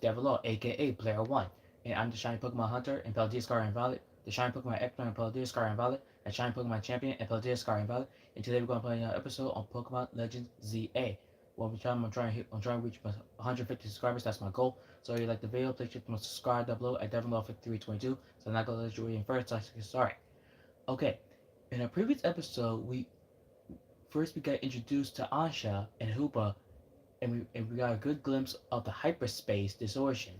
Devon Law, aka Player 1, and I'm the Shiny Pokemon Hunter and Paldea Scar Invalid, the Shiny Pokemon Expert and Paldea Scar Invalid, and Shiny Pokemon Champion and Paldea Scar Invalid, and today we're going to play another episode on Pokemon Legends ZA. Well, I'm trying to reach 150 subscribers, that's my goal. So if you like the video, please click the subscribe down below at Devon Law 5322, so I'm not going to let you read in first, so let's get started. Okay, in a previous episode, we got introduced to Ansha and Hoopa, and we got a good glimpse of the hyperspace distortion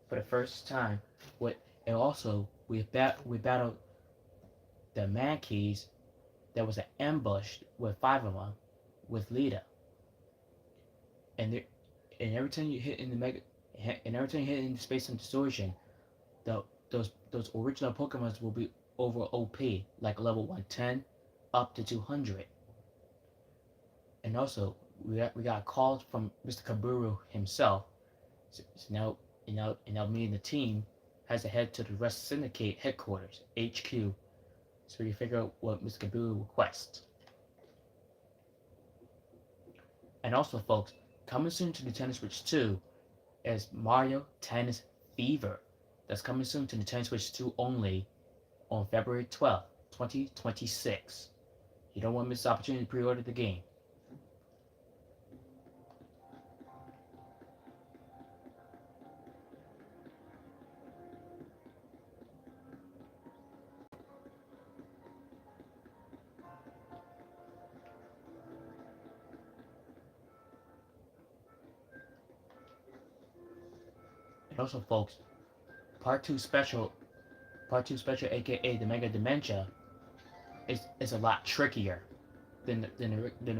for the first time. With and also we battled the Mankeys that was ambushed with five of them with Lita, and there, and every time you hit in the mega and every time you hit in the space and distortion, the those original Pokemons will be over OP, like level 110 up to 200. And also we got calls from Mr. Kaburu himself. So now me and the team has to head to the Rest Syndicate headquarters, HQ, so we can figure out what Mr. Kaburu requests. And also, folks, coming soon to Nintendo Switch 2 is Mario Tennis Fever. That's coming soon to Nintendo Switch 2 only on February 12th, 2026. You don't want to miss the opportunity to pre-order the game. And also, folks, Part 2 Special, aka the Mega Dementia, is a lot trickier than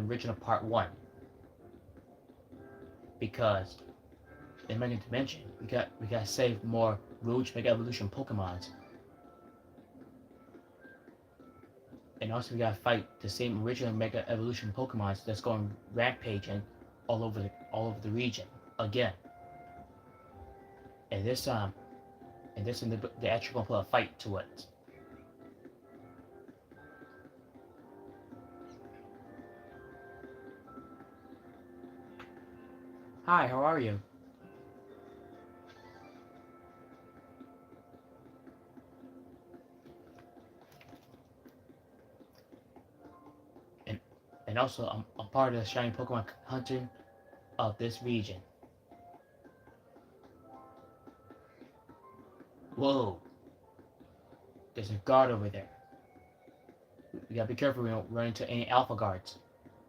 original Part 1. Because in Mega Dimension, we got to save more Rouge Mega Evolution Pokemons. And also we got to fight the same original Mega Evolution Pokemons that's going rampaging all over the region again. And this time, they're actually gonna put a fight to it. Hi, how are you? And also I'm part of the shiny Pokemon hunting of this region. Whoa, there's a guard over there. We gotta be careful we don't run into any Alpha Guards,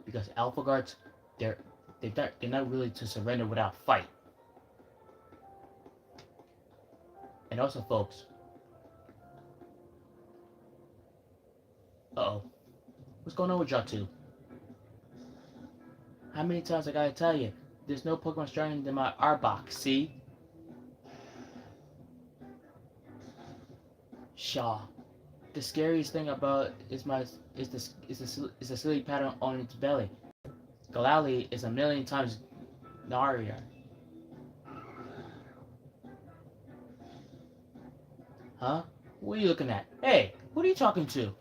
because Alpha Guards, they're not really to surrender without fight. And also, folks, uh-oh, what's going on with y'all two? How many times I gotta tell you, there's no Pokemon stronger than my Arbok, see? Shaw. The scariest thing about is the silly pattern on its belly. Galali is a million times gnarlier. Huh? What are you looking at? Hey, who are you talking to?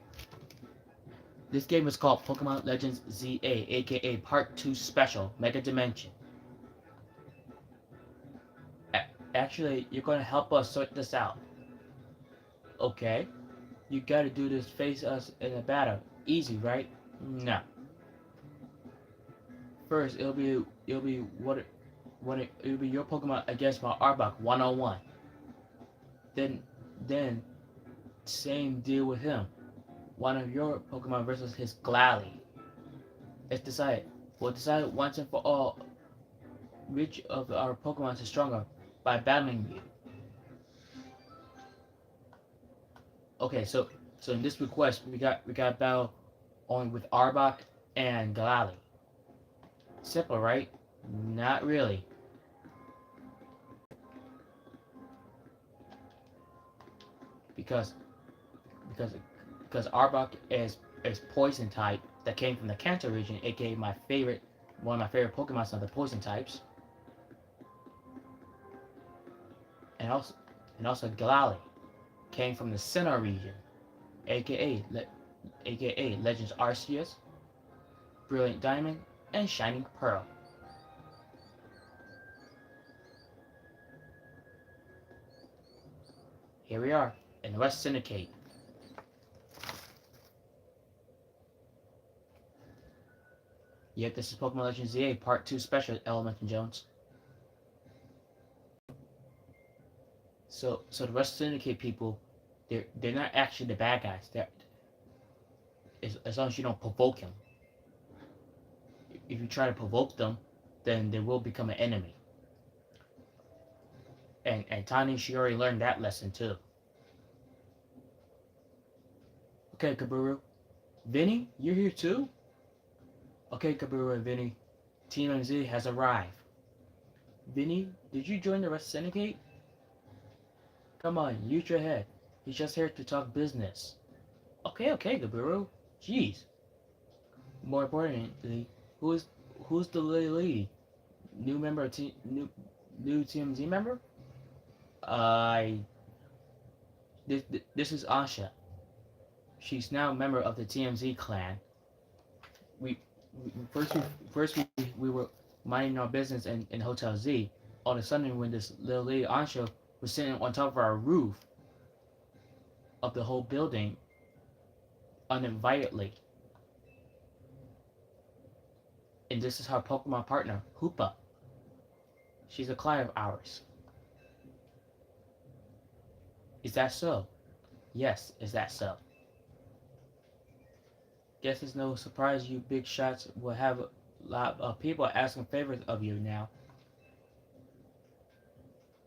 This game is called Pokemon Legends ZA, aka Part 2 Special Mega Dimension. Actually, you're gonna help us sort this out. Okay. You gotta do this face us in a battle. Easy, right? No. First, it'll be your Pokemon against my Arbok 1-on-1. Then same deal with him. One of your Pokemon versus his Glalie. It's decided. We'll decide once and for all which of our Pokemon is stronger by battling you. Okay, so in this request we got battle on with Arbok and Glalie. Simple, right? Not really. Because Arbok is poison type that came from the Kanto region, aka one of my favorite Pokemon of the poison types. And also Glalie came from the Sinnoh region, aka Legends Arceus, Brilliant Diamond, and Shining Pearl. Here we are in the West Syndicate. Yet this is Pokemon Legends ZA Part 2 Special, Element and Jones. So the West Syndicate people, they're not actually the bad guys. They're, as long as you don't provoke them. If you try to provoke them, then they will become an enemy. And Tani, she already learned that lesson too. Okay, Kaburu. Vinny, you're here too? Okay, Kaburu and Vinny. Team MZ has arrived. Vinny, did you join the West Syndicate? Come on, use your head. He's just here to talk business. Okay, Gabiru. Jeez. More importantly, who's the lady? New member of new TMZ member? I this is Asha. She's now a member of the TMZ clan. We, we were minding our business in Hotel Z. All of a sudden, when this little lady Asha was sitting on top of our roof of the whole building uninvitedly. And this is her Pokemon partner, Hoopa. She's a client of ours. Is that so? Yes, is that so? Guess it's no surprise you big shots will have a lot of people asking favors of you now.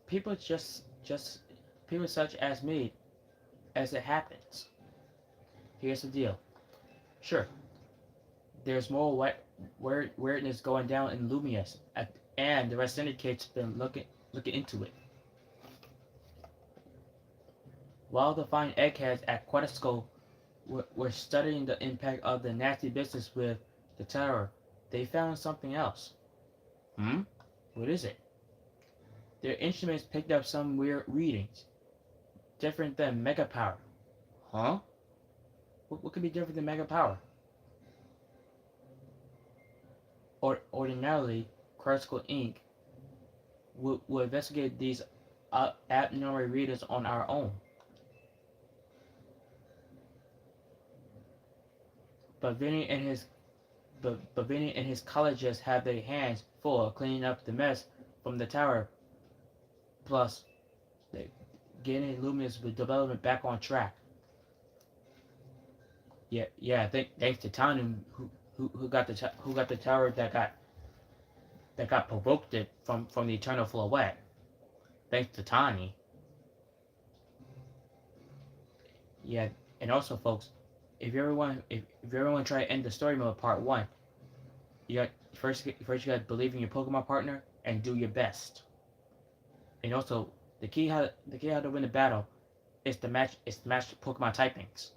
People just people such as me, as it happens. Here's the deal. Sure, there's more weirdness going down in Lumius, and the Red Syndicate's been looking into it. While the fine eggheads at Quetzalcoatl were studying the impact of the nasty business with the tower, they found something else. Hmm? What is it? Their instruments picked up some weird readings, different than Mega Power. Huh? What could be different than Mega Power? Ordinarily, Quetzalcoatl Inc. Would investigate these abnormal readings on our own. But Vinny and his colleges have their hands full of cleaning up the mess from the tower. Plus, getting Luminous with development back on track. Yeah. Thanks to Tanu, who got the tower that got provoked it from the Eternal Floette. Thanks to Tani. Yeah, and also, folks, if you ever want to try to end the story mode part 1, you got first you got to believe in your Pokemon partner and do your best. And also, the key how to win the battle is to match Pokemon typings.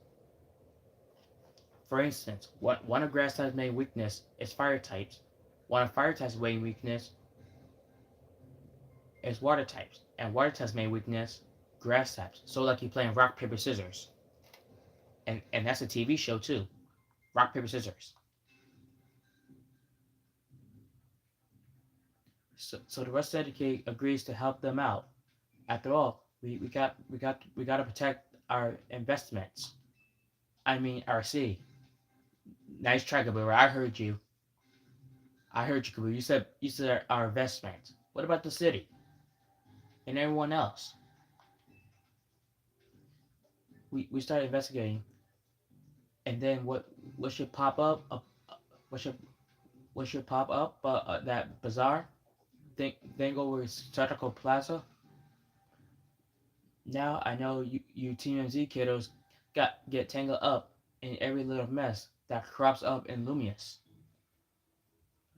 For instance, one of Grass type's main weakness is Fire types. One of Fire type's main weakness is Water types, and Water type's main weakness Grass types. So like you playing Rock Paper Scissors, and that's a TV show too, Rock Paper Scissors. So the rest of the Dedicate agrees to help them out. After all, we got to protect our investments. I mean our C. Nice try, Kabura. I heard you, Kabura. You said our investments. What about the city and everyone else? We started investigating, and then what should pop up? What should pop up? That bazaar thing over Satirical Plaza. Now I know you TMZ kiddos get tangled up in every little mess that crops up in Lumius.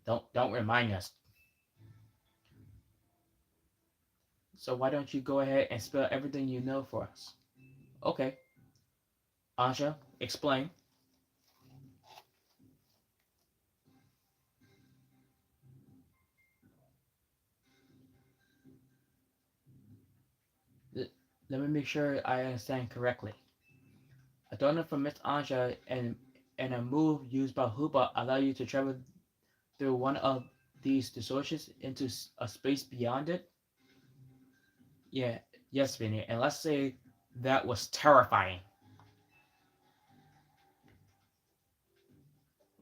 Don't remind us. So why don't you go ahead and spill everything you know for us? Okay, Asha, explain. Let me make sure I understand correctly. A donut from Miss Anja and a move used by Hoopa allow you to travel through one of these distortions into a space beyond it? Yeah, yes, Vinny. And let's say That was terrifying.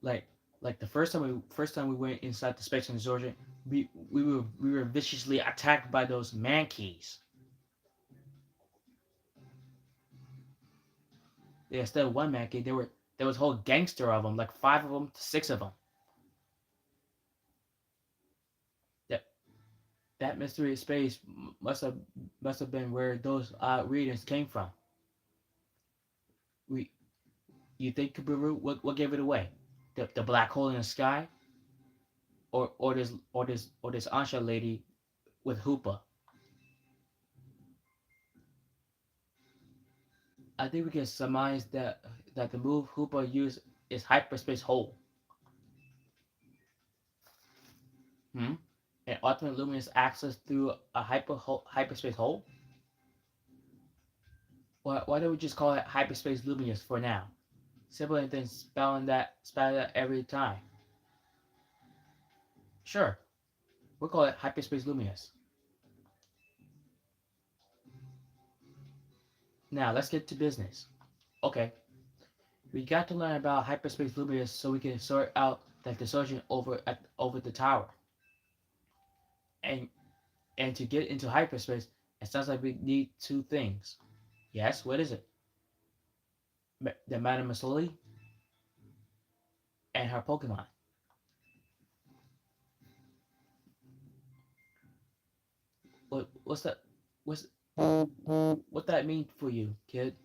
Like like the first time we went inside the space consortium, we were viciously attacked by those mankeys. Yeah, instead of one mankey, there was a whole gangster of them, like five of them to six of them. That that mystery of space must have been where those readings came from. We You think, Kabiru, what gave it away? The black hole in the sky, or this Ansha lady with Hoopa? I think we can surmise that the move Hoopa used is hyperspace hole. Hmm? And ultimate luminous access through a hyperspace hole? Why don't we just call it hyperspace luminous for now? Simpler than spelling that every time. Sure, we'll call it hyperspace luminous. Now let's get to business. Okay, we got to learn about hyperspace luminous so we can sort out that distortion over the tower. And and to get into hyperspace, it sounds like we need two things. Yes, what is it? The Madame Masoli and her Pokemon. What's that? What's what that mean for you, kid?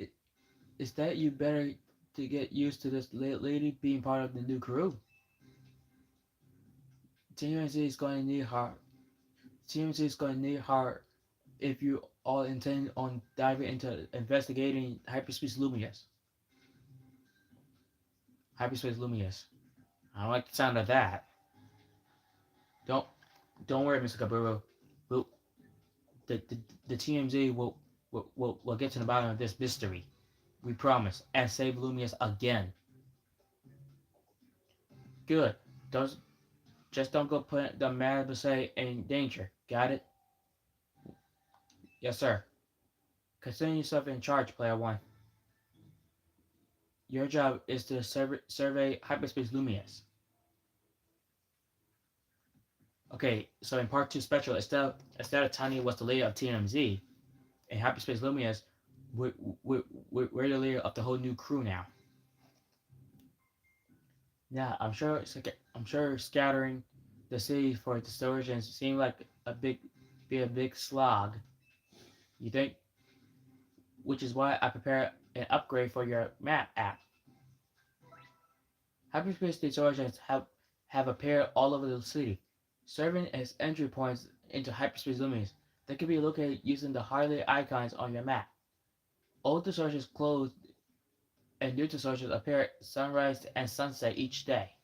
I- Is that you better to get used to this lady being part of the new crew? TMZ is going to need her. TMZ is going to need her if you all intend on diving into investigating hyperspace luminous. Hyperspace luminous. I don't like the sound of that. Don't don't worry, Mr. Kaburo. We'll, the the TMZ will get to the bottom of this mystery. We promise, and save Lumius again. Good. Don't Just don't go put the Madabase in danger. Got it? Yes, sir. Consider yourself in charge, Player One. Your job is to survey hyperspace Lumius. Okay, so in part two special, instead of Tiny was the leader of TMZ, in hyperspace Lumius, we're, we're, we're the leader of the whole new crew now. Yeah, I'm sure scattering the city for distortions seemed like a big slog. You think? Which is why I prepared an upgrade for your map app. Hyperspace distortions have appeared all over the city, serving as entry points into hyperspace limits that can be located using the highlight icons on your map. Old distortions close and new distortions appear at sunrise and sunset each day.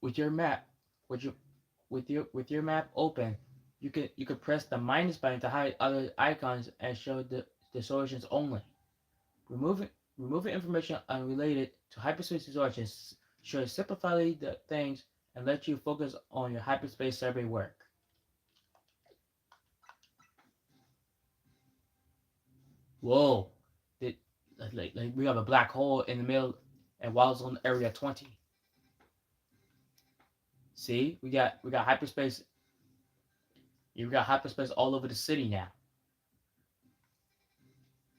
With your map, with your with your map open, you can press the minus button to hide other icons and show the distortions only. Removing removing information unrelated to hyperspace distortions should simplify the things and let you focus on your hyperspace survey work. Whoa, Did, like we have a black hole in the middle and wild zone area 20. See, we got hyperspace. You got hyperspace all over the city now.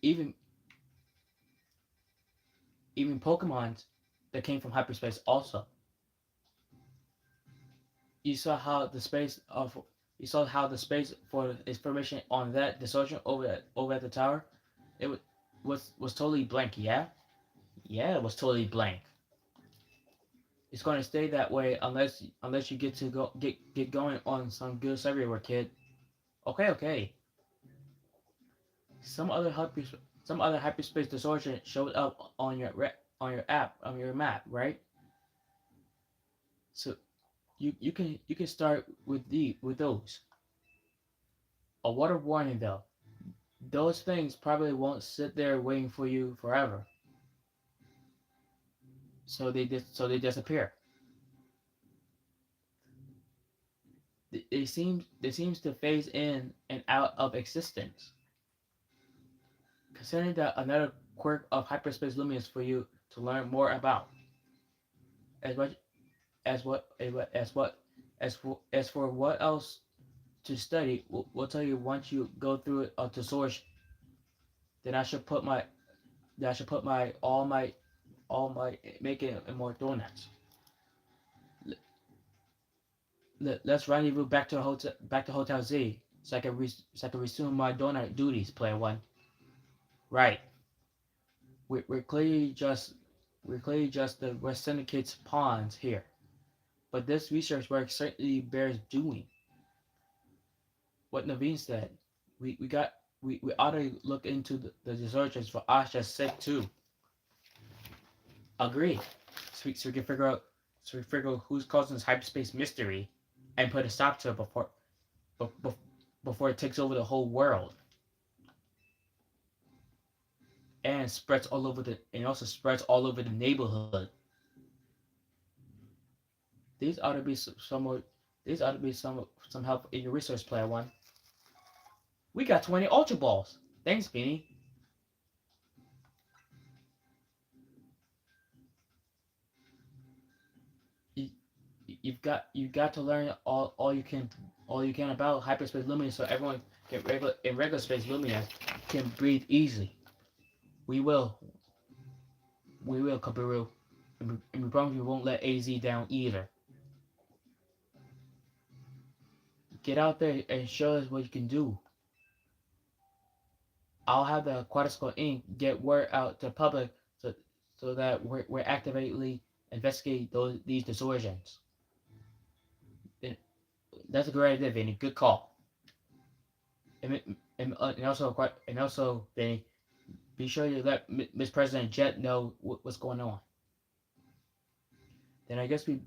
Even even Pokemon that came from hyperspace also. You saw how the space of you saw how the space for information on that distortion over at the tower, it was totally blank. Yeah, it was totally blank. It's going to stay that way unless you get going on some good survey kid. Okay. Some other hyper some other hyperspace distortion showed up on your app on your map, right? So you can start with those. A water warning though. Those things probably won't sit there waiting for you forever. So they disappear. they seems to phase in and out of existence. Considering that another quirk of hyperspace luminous for you to learn more about. As much as what as what as for what else to study, we'll tell you once you go through it to source. Then I should put my all my making it more donuts. Let's rendezvous back to Hotel Z so I can resume my donut duties, player one. Right. We're, we're clearly just we're clearly just the West Syndicate's pawns here. But this research work certainly bears doing. What Naveen said, we got we ought to look into the researchers for Asha's sake too. Agreed. So we can figure out who's causing this hyperspace mystery and put a stop to it before it takes over the whole world and spreads all over the and also spreads all over the neighborhood. These ought to be some more. These ought to be some help in your research, player one. We got 20 Ultra Balls. Thanks, Beanie. You, you've got to learn all you can about hyperspace luminance so everyone can in regular space luminance can breathe easily. We will Kabiru, and we promise we won't let AZ down either. Get out there and show us what you can do. I'll have the Quadrisco Inc. get word out to the public so that we're actively investigate these distortions. And that's a great idea, Vinny. Good call. And also, Vinny, be sure you let Miss President Jet know what's going on. Then I guess we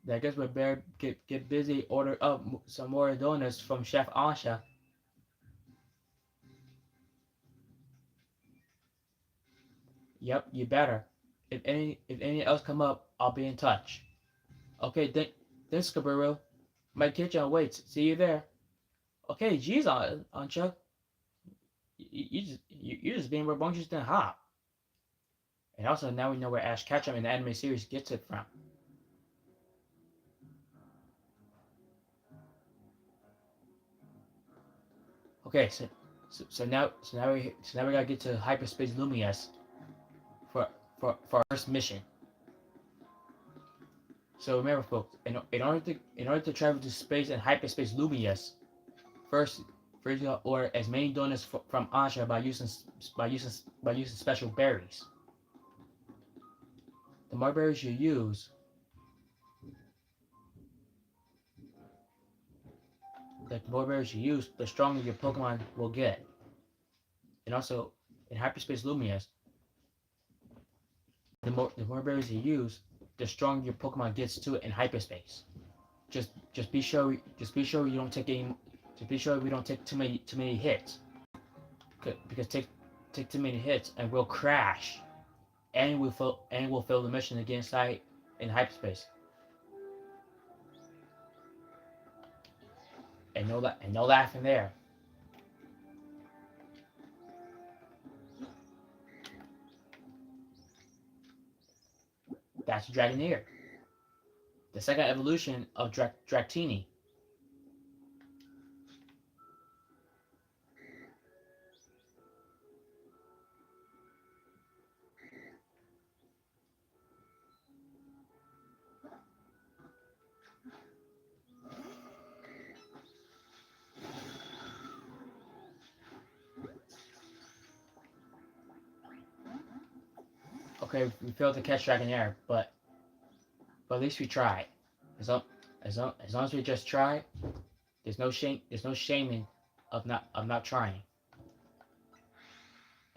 better get busy. Order up some more donuts from Chef Asha. Yep, you better. If any else come up, I'll be in touch. Okay, then Skabaru. My kitchen waits. See you there. Okay, geez, on Chuck. You're just being rambunctious and hot. And also now we know where Ash Ketchum in the anime series gets it from. Okay, so now we gotta get to hyperspace Lumias for our first mission. So remember, folks, in order to travel to space and hyperspace Lumias, first you gotta order as many donuts from Asha by using special berries. The more berries you use, the stronger your Pokemon will get. And also, in hyperspace Lumias, the more berries you use, the stronger your Pokemon gets to it in hyperspace. Just be sure you don't take any. Just be sure we don't take too many hits. Because take too many hits and we'll crash, and we'll fail the mission against sight in hyperspace. And no laughing there. That's Dragonair, the second evolution of Dratini. Okay, we failed to catch Dragonair, but at least we tried. As long as long as we just try, there's no shaming of not trying.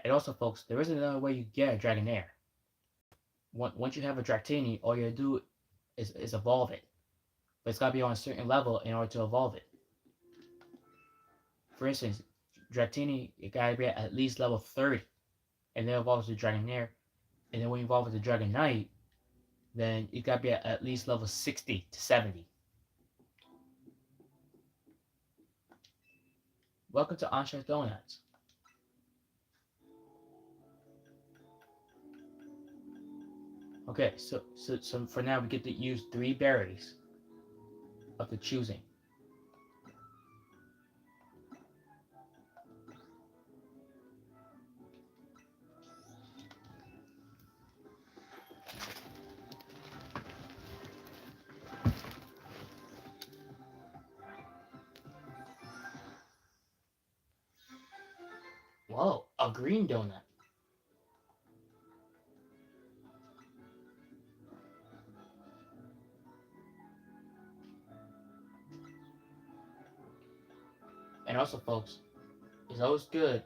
And also, folks, there is another way you get a Dragonair. Once you have a Dratini, all you do is evolve it. But it's got to be on a certain level in order to evolve it. For instance, Dratini, it got to be at least level 30, and then evolves to Dragonair. And then when you evolve with the Dragon Knight, then you got to be at least level 60 to 70. Welcome to Ansha's Donuts. Okay, so for now we get to use 3 berries of the choosing. Whoa, a green donut. And also, folks, it's always good.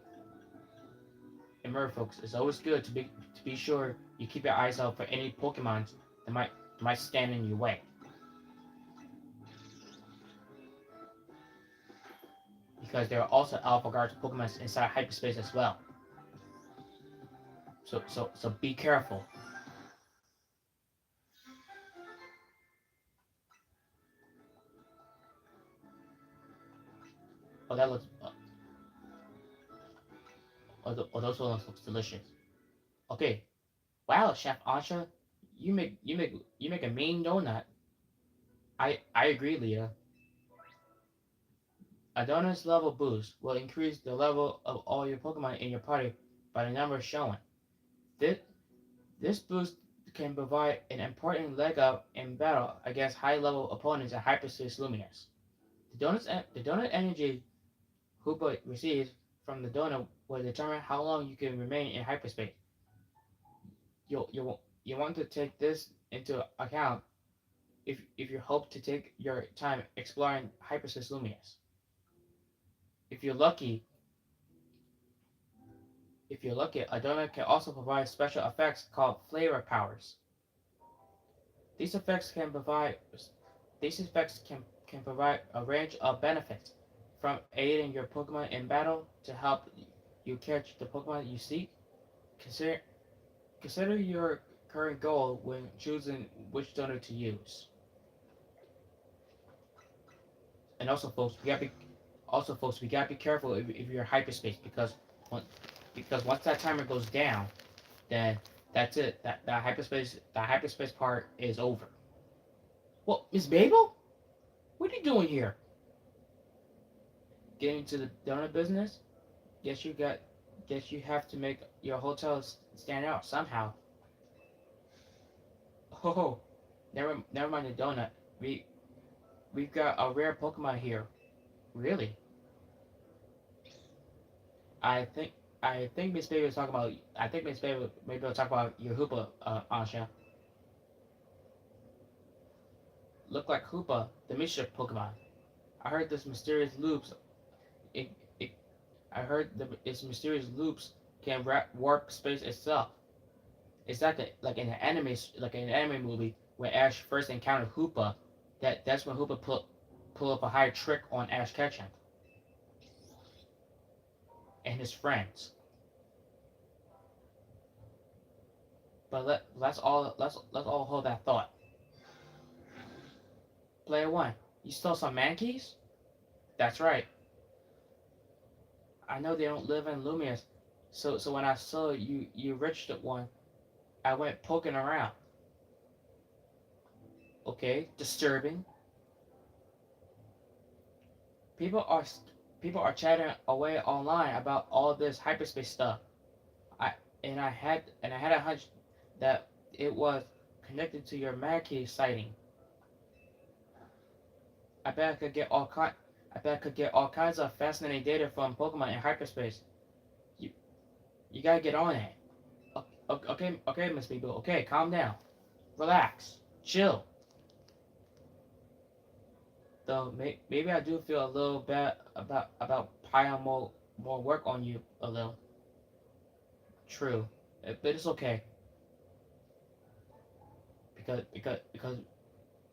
And remember, folks, it's always good to be sure you keep your eyes out for any Pokemons that might stand in your way. Because there are also Alpha Guards Pokemon inside hyperspace as well. So be careful. Oh, that looks. Those ones looks delicious. Okay. Wow, Chef Ansha, you make a mean donut. I agree, Leah. A donut's level boost will increase the level of all your Pokemon in your party by the number shown. This this boost can provide an important leg up in battle against high-level opponents at Hyperspace Luminous. The donut energy Hoopa receives from the donut will determine how long you can remain in hyperspace. You want to take this into account if you hope to take your time exploring hyperspace luminous. If you're lucky, if you're lucky, a donut can also provide special effects called flavor powers. These effects can provide these effects can provide a range of benefits, from aiding your Pokemon in battle to help you catch the Pokemon you seek. Consider Consider your current goal when choosing which donor to use. And also folks, we gotta be careful if you're hyperspace because once that timer goes down, then that's it. That hyperspace part is over. Well, Miss Babel, what are you doing here? Getting to the donut business? Guess you got. Guess you have to make your hotel stand out somehow. Oh, never mind the donut. We've got a rare Pokemon here. Really? I think I think Miss Baby was talking about. I think Miss Baby maybe will talk about your Hoopa, Ansha. Look like Hoopa, the mischief Pokemon. I heard this mysterious loops. It, it, I heard its mysterious loops can warp space itself. It's like in an anime movie where Ash first encountered Hoopa. That's when Hoopa pull up a high trick on Ash Ketchum and his friends. But let's all hold that thought. Player one, you stole some Mankeys? That's right. I know they don't live in Lumius, so when I saw you reached one, I went poking around. Okay, disturbing. People are people are chatting away online about all this hyperspace stuff. I and I had a hunch that it was connected to your Mankey sighting. I bet I could get all kind. I bet I could get all kinds of fascinating data from Pokemon in hyperspace. You you gotta get on it. Okay, Miss People. Okay, calm down. Relax. Chill. Though maybe I do feel a little bad about piling more work on you a little. True, but it's okay because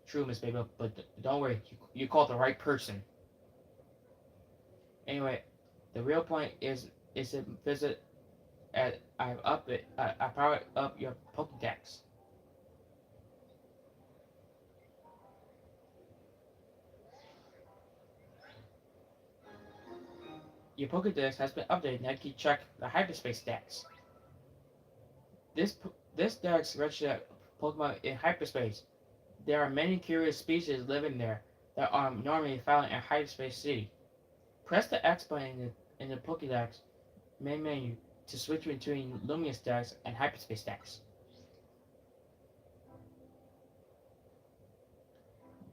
true, Miss Baby. But don't worry, you called the right person. Anyway, the real point is to visit at I powered up your Pokédex. Your Pokédex has been updated. Now you can check the hyperspace dex. This this dex registers Pokemon in hyperspace. There are many curious species living there that are normally found in hyperspace city. Press the X button in the Pokédex main menu to switch between Luminous dex and hyperspace dex.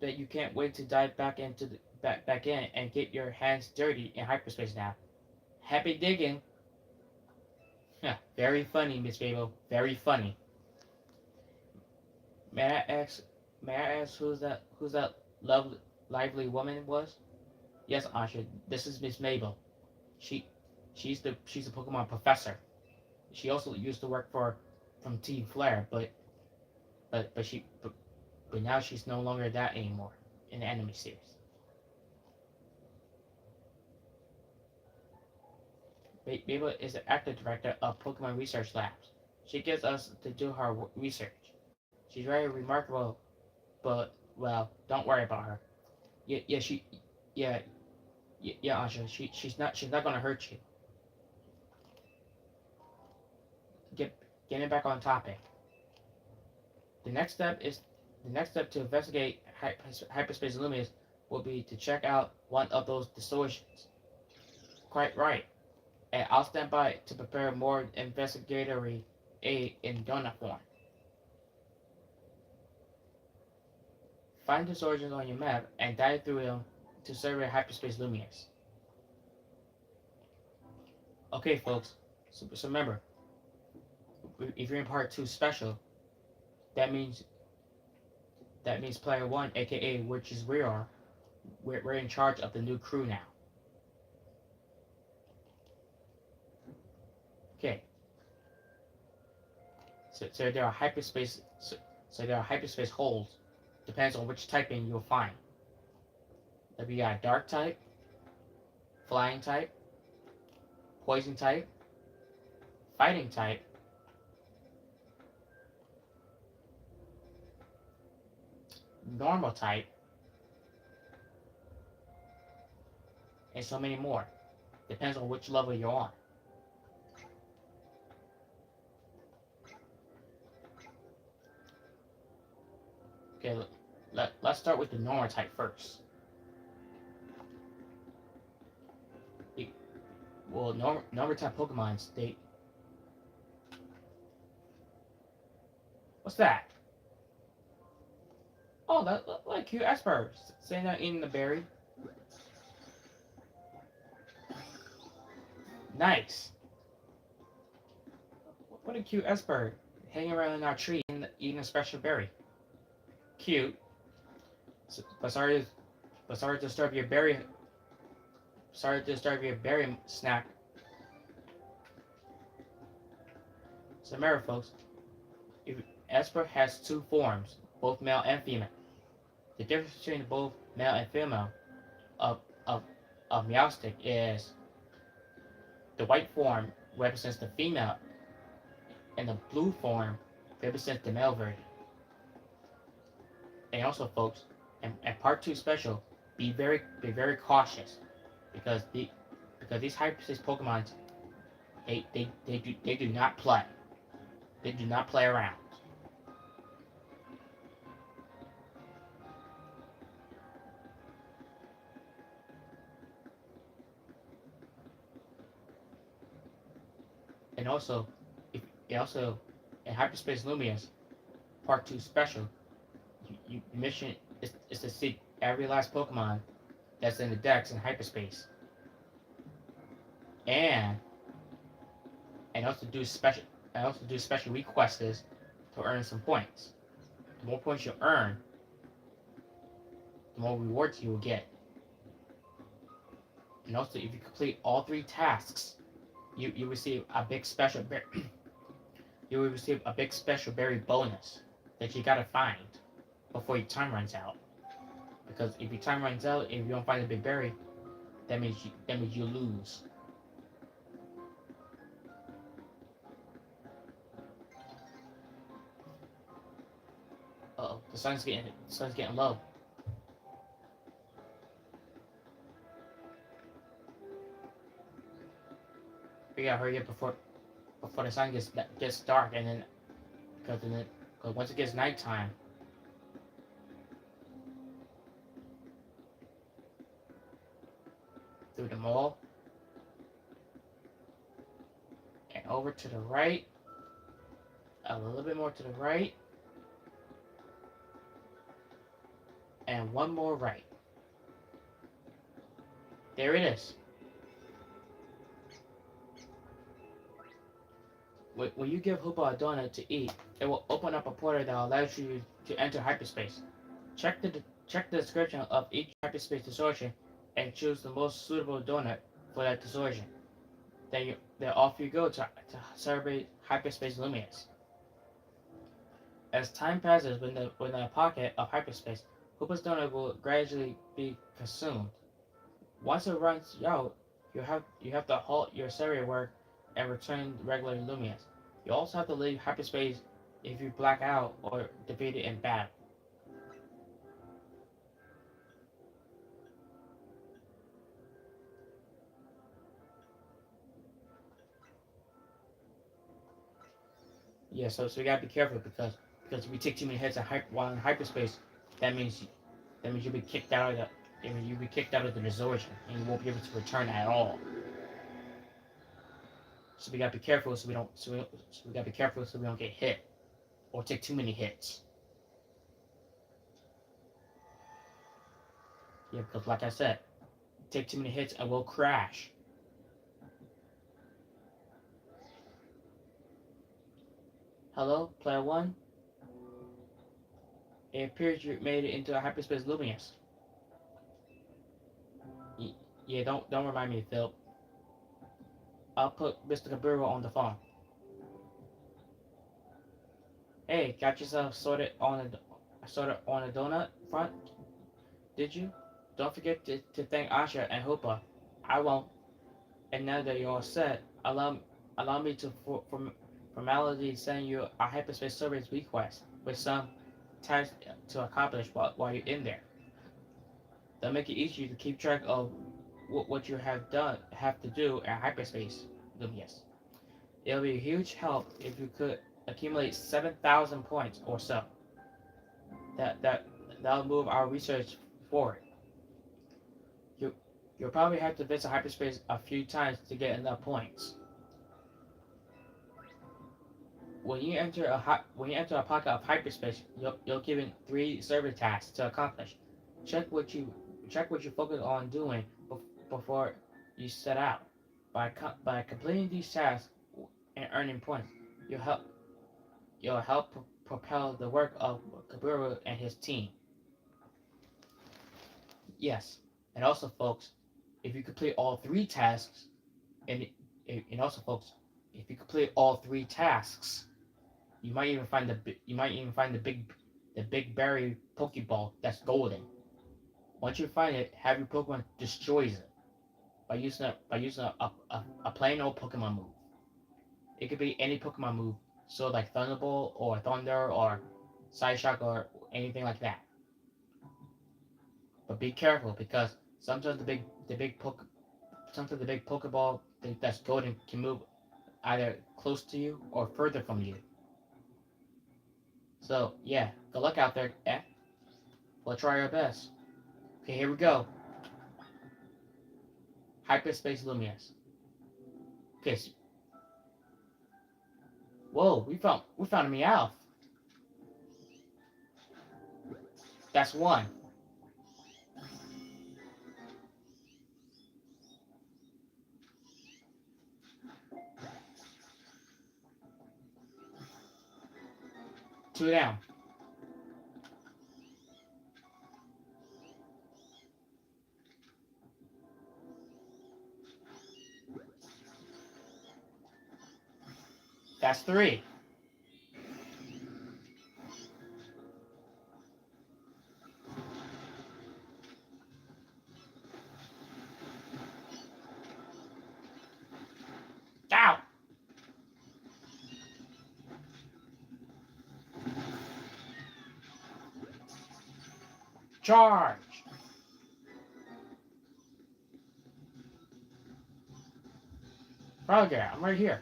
But you can't wait to dive back into the back in and get your hands dirty in hyperspace now. Happy digging. Yeah, very funny, Miss Fable. Very funny. May I ask? May I ask who's that lively woman was? Yes, Asha. This is Miss Mabel. She, she's a Pokemon professor. She also used to work for from Team Flare, but now she's no longer that anymore in the anime series. Mabel is the active director of Pokemon Research Labs. She gets us to do her research. She's very remarkable, but well, don't worry about her. Yeah, yeah, yeah, Asha. She's not gonna hurt you. Get getting back on topic. The next step is the next step to investigate hyperspace Luminous will be to check out one of those distortions. Quite right. And I'll stand by to prepare more investigatory aid in donut form. Find distortions on your map and dive through them to survey hyperspace Luminous. Okay, folks. So remember, if you're in part 2 special, that means player 1, aka which is we are, we're in charge of the new crew now. Okay. So there are hyperspace holes. Depends on which typing you'll find. If you got dark type, flying type, poison type, fighting type, normal type, and so many more. Depends on which level you're on. Okay, let's start with the normal type first. Well, normal type Pokemons, they... What's that? Oh, that look like cute Esper. Saying that eating the berry. Nice. What a cute Esper. Hanging around in our tree and eating a special berry. Cute. But sorry to disturb your berry. Sorry to disturb your berry snack. So remember, folks, Esper has two forms, both male and female. The difference between both male and female of of Meowstic is the white form represents the female, and the blue form represents the male version. And also, folks, and part 2 special, be very cautious because these hyperspace Pokemon they do not play. They do not play around. And also, in hyperspace Luminous, part 2 special, you mission is to seek every last Pokemon that's in the Dex in hyperspace, and also do special requests to earn some points. The more points you earn, the more rewards you will get. And also, if you complete all 3 tasks, you receive a big special you will receive a big special berry bonus that you gotta find before your time runs out. Because if your time runs out, if you don't find a big berry, that means you lose. Uh-oh, the sun's getting low. we gotta hurry up before the sun gets dark, and then because once it gets nighttime, through the mall and over to the right, a little bit more to the right, and one more right. There it is. When you give Hoopa a donut to eat, it will open up a portal that allows you to enter hyperspace. Check the description of each hyperspace distortion and choose the most suitable donut for that distortion. Then off you go to celebrate hyperspace luminance. As time passes within the pocket of hyperspace, Hoopa's donut will gradually be consumed. Once it runs out, you have to halt your survey work and return regular luminance. You also have to leave hyperspace if you black out or defeat it in battle. Yeah, so we gotta be careful because if we take too many hits while in hyperspace, that means you'll be kicked out of you'll be kicked out of the distortion and you won't be able to return at all. So we gotta be careful so we gotta be careful so we don't get hit or take too many hits. Yeah, because like I said, take too many hits and we'll crash. Hello, player one. It appears you made it into a hyperspace luminous. Yeah, don't remind me, Phil. I'll put Mr. Kaburo on the phone. Hey, got yourself sorted on a donut front, did you? Don't forget to thank Asha and Hoopa. I won't. And now that you're all set, allow me to formality send you a hyperspace service request with some tasks to accomplish while you're in there. That'll make it easier to keep track of what you have to do in hyperspace. Yes. It'll be a huge help if you could accumulate 7,000 points or so. That'll move our research forward. You'll probably have to visit hyperspace a few times to get enough points. When you enter a pocket of hyperspace, you're given 3 server tasks to accomplish. Check what you focus on doing before you set out. By completing these tasks and earning points, you'll help propel the work of Kaburu and his team. Yes, and also, folks, if you complete all 3 tasks, and also, folks, if you complete all 3 tasks, you might even find the big berry Pokeball that's golden. Once you find it, have your Pokemon destroys it by using a plain old Pokemon move. It could be any Pokemon move, so like Thunderbolt or Thunder or Psyshock or anything like that. But be careful because sometimes the big Pokeball that's golden can move either close to you or further from you. So yeah, good luck out there, eh? We'll try our best. Okay, here we go. Hyperspace Luminous. Okay. Whoa, we found a Meowth. That's 1. Two down. That's 3. Ow! Charge! Probably, I'm right here.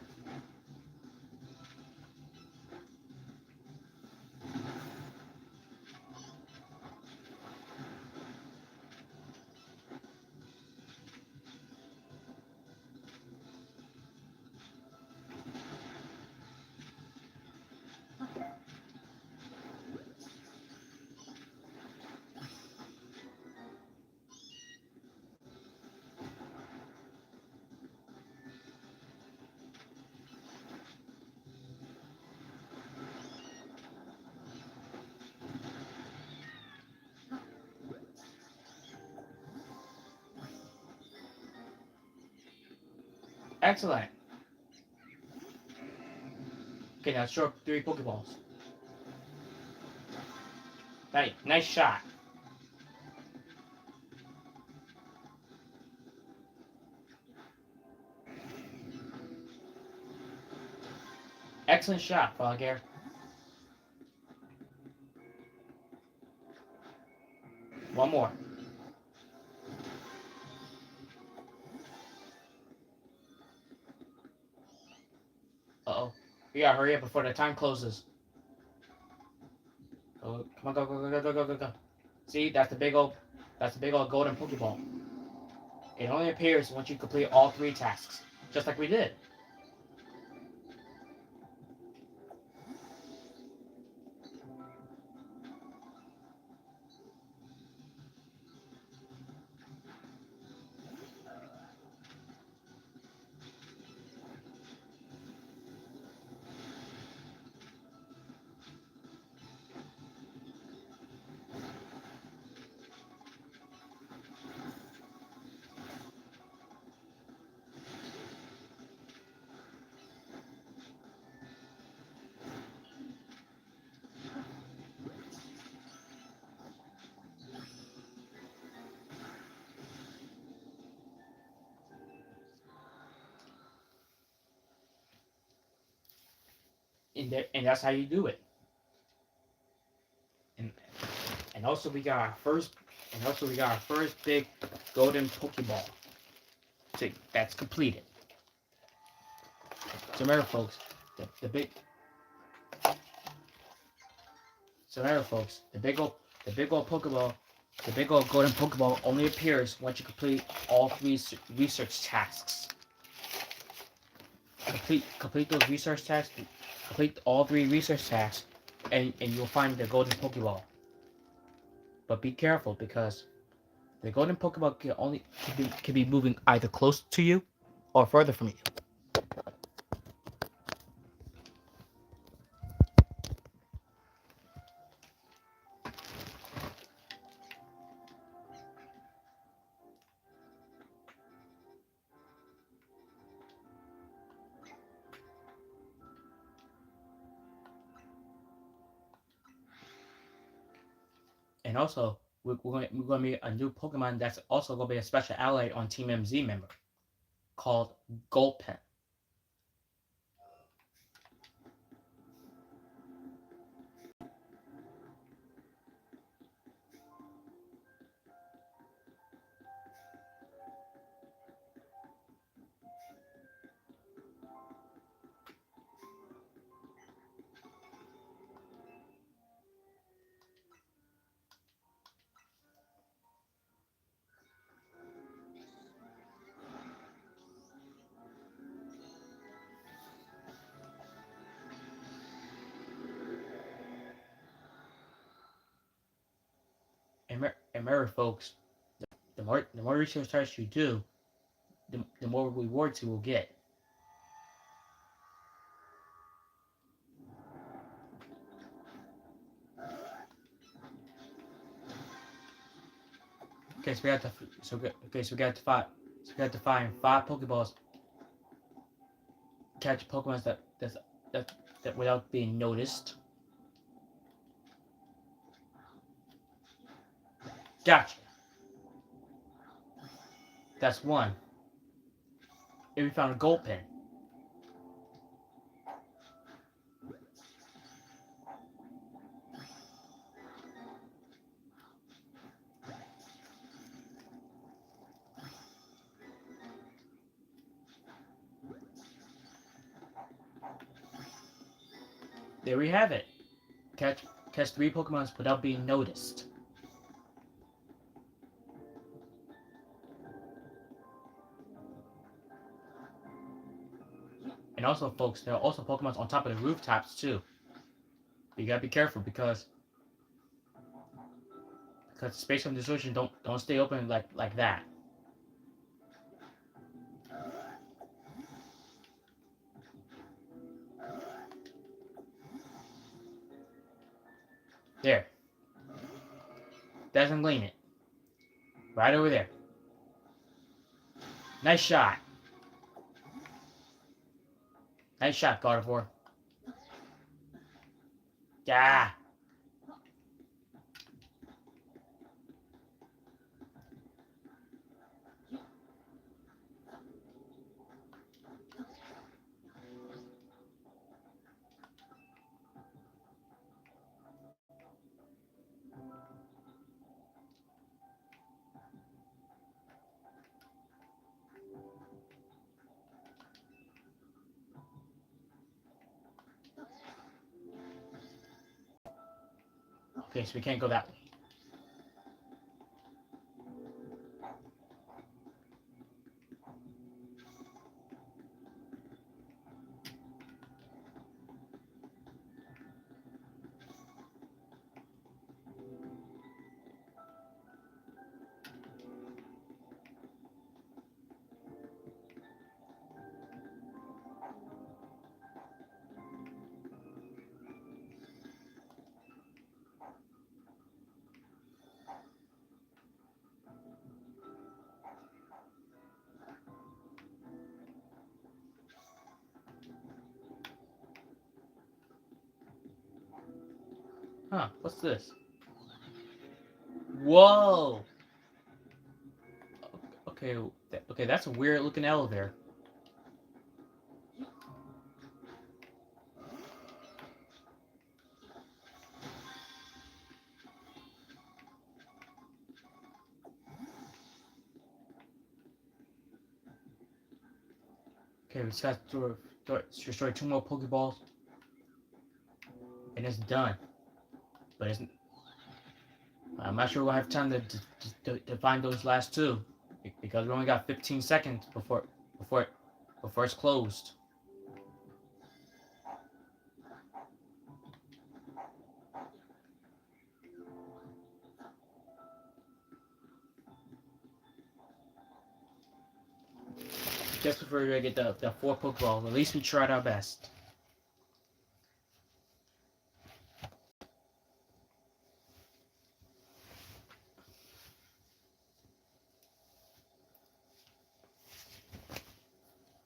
Excellent. Okay, now show up 3 Pokeballs. Hey, nice shot. Excellent shot, Frogger. One more. Uh-oh. We gotta hurry up before the time closes. Oh, come on, go. See, that's the big old golden Pokeball. It only appears once you complete all 3 tasks, just like we did. And that's how you do it. And and also we got our first big golden Pokeball. That's completed. So remember, folks, the big. So remember, folks, the big old Pokeball, the big old golden Pokeball only appears once you complete all 3 research tasks. Complete those research tasks. Complete all 3 research tasks, and you'll find the golden Pokeball. But be careful because the golden Pokeball can be moving either close to you or further from you. And also, we're going to meet a new Pokemon that's also going to be a special ally on Team MZ member called Gulpin. And remember, folks, the more research tasks you do, the more rewards you will get. Okay, so we have to find 5 Pokeballs, catch Pokemon that without being noticed. Gotcha. That's 1. And we found a Gulpin. there we have it. Catch 3 Pokemons without being noticed. And also, folks, there are also Pokemons on top of the rooftops too. You gotta be careful because Space Time Distortion don't stay open like that. There. Doesn't glean it. Right over there. Nice shot. Nice shot, Gardevoir. Yeah. Okay, so we can't go that way. Huh, what's this? Whoa! Okay, okay, that's a weird looking elevator. Okay, we just got to destroy 2 more Pokeballs. And it's done. But it's... I'm not sure we'll have time to find those last 2. Because we only got 15 seconds before it's closed. Just before we get the 4 Pokeballs, at least we tried our best.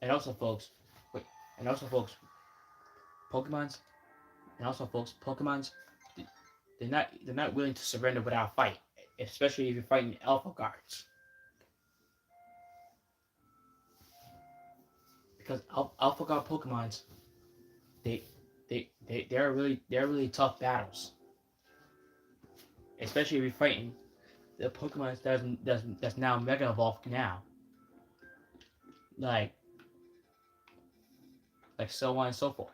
And also, folks, Pokemon's, Pokemon's, they're not willing to surrender without a fight, especially if you're fighting Alpha guards. Because Alpha guard Pokemon's, they're really tough battles, especially if you're fighting the Pokemon that's now Mega Evolved now, like so on and so forth.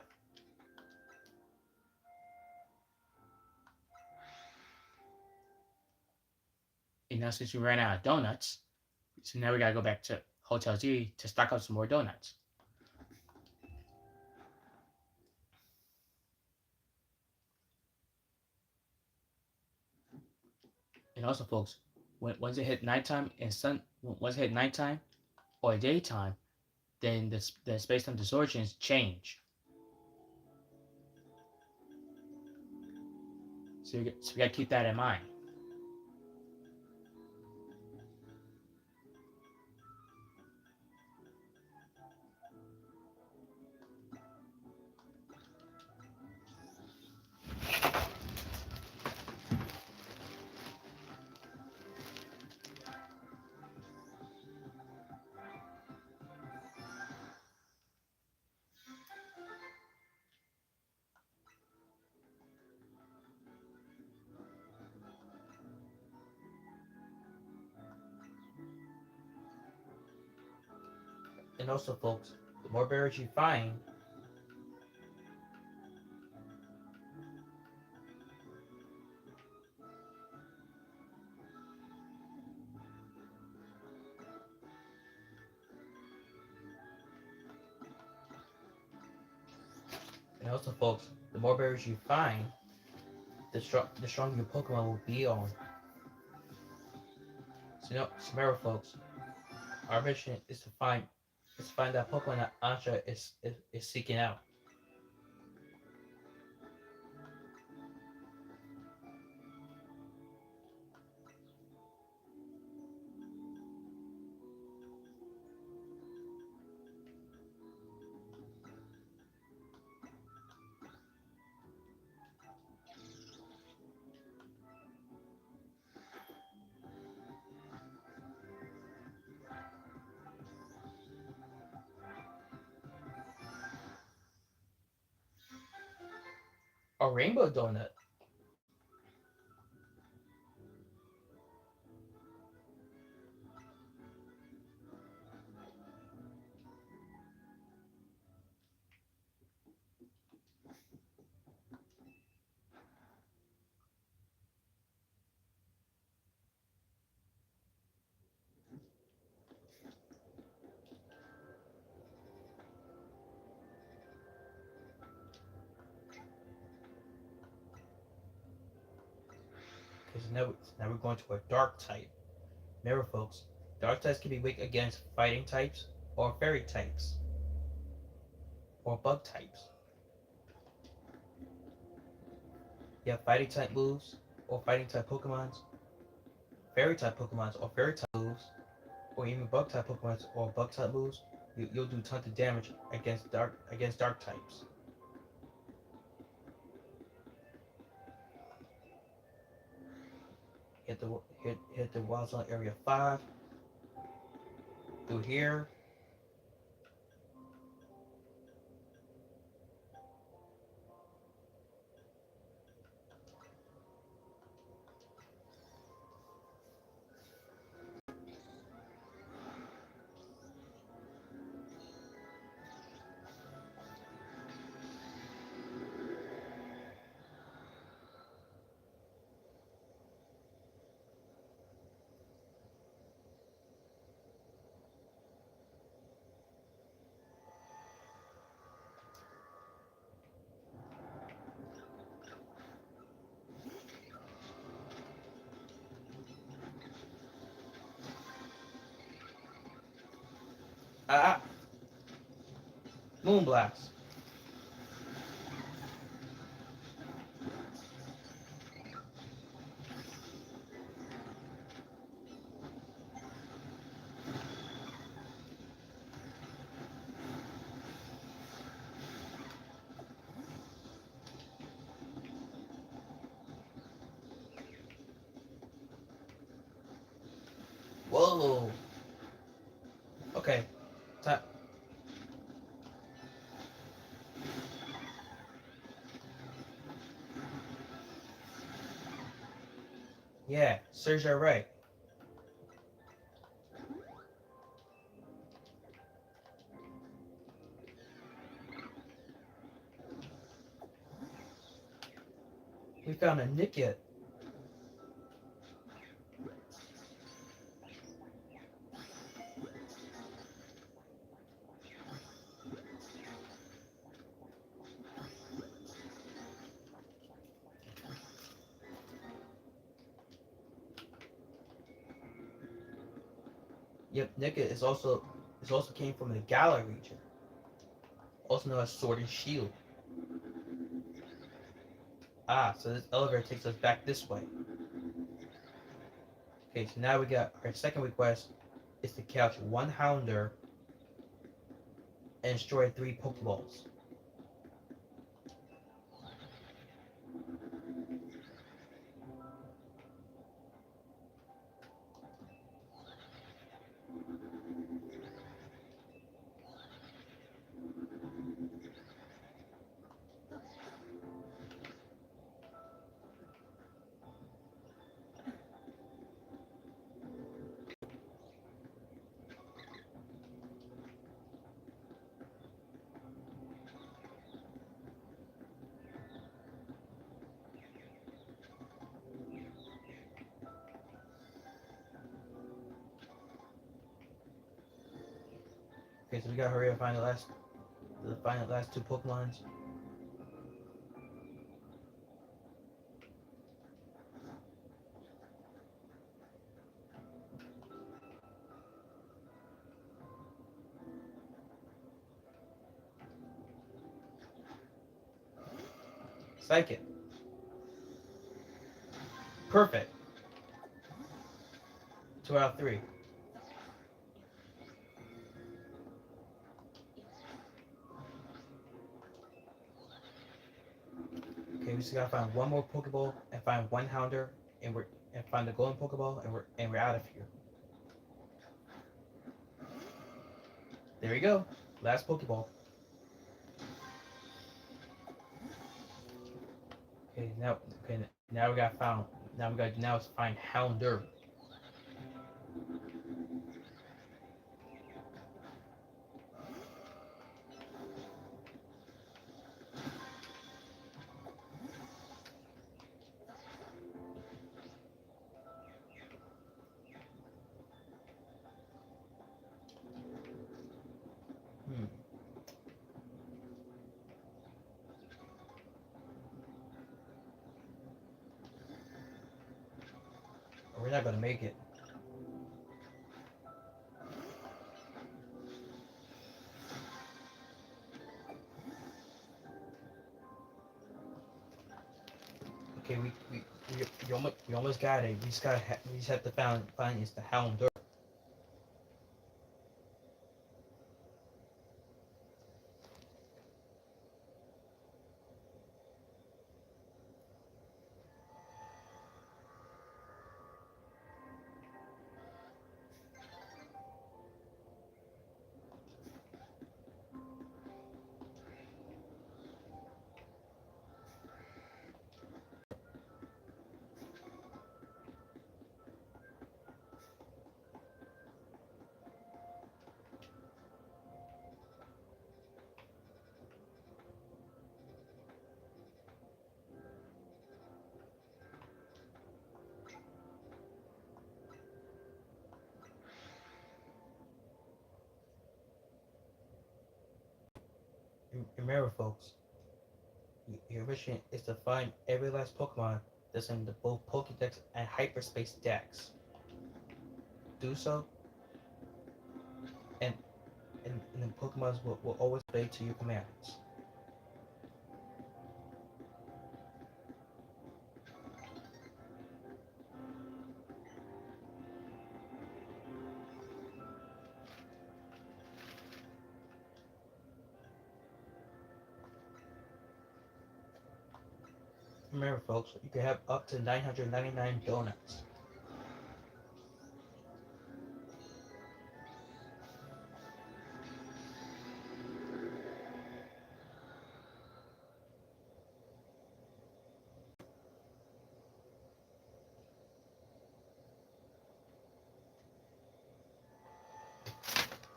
And now since we ran out of donuts, so now we gotta go back to Hotel Z to stock up some more donuts. And also, folks, once it hit nighttime once it hit nighttime or daytime, then the space-time distortions change. So we gotta keep that in mind. And also, folks, the more berries you find, Also, folks, the more berries you find, the stronger your Pokemon will be on. So remember, folks, our mission is to find that Pokemon that Ansha is seeking out. A rainbow donut. Because now we're going to a dark type. Remember, folks, dark types can be weak against fighting types, or fairy types, or bug types. You have fighting type moves, or fighting type Pokemons, fairy type Pokemons, or fairy type moves, or even bug type Pokemons, or bug type moves. You'll do tons of damage against dark types. Hit the wild zone area 5 through here. Ah, Moonblast. Whoa. Okay. Time. Yeah, Serge, you're right. We found a Nickit. Yep, Nickit is also came from the Galar region, also known as Sword and Shield. Ah, so this elevator takes us back this way. Okay, so now we got our second request is to catch one Hounder and destroy 3 Pokeballs. Okay, so we gotta hurry up and find the last 2 Pokemons. like it. Perfect. 2 out of 3. Okay, we just gotta find one more Pokeball and find one Houndour, and find the golden Pokeball, and we're out of here. There we go. Last Pokeball. Okay, now we got found. Now it's find Houndour. Hmm. We're not gonna make it. Okay, we almost got it. We just have to find is the Houndour. Remember, folks, your mission is to find every last Pokemon that's in the both Pokédex and Hyperspace decks. Do so, and and the Pokemon will always obey to your commands. Remember, folks, you can have up to 999 donuts.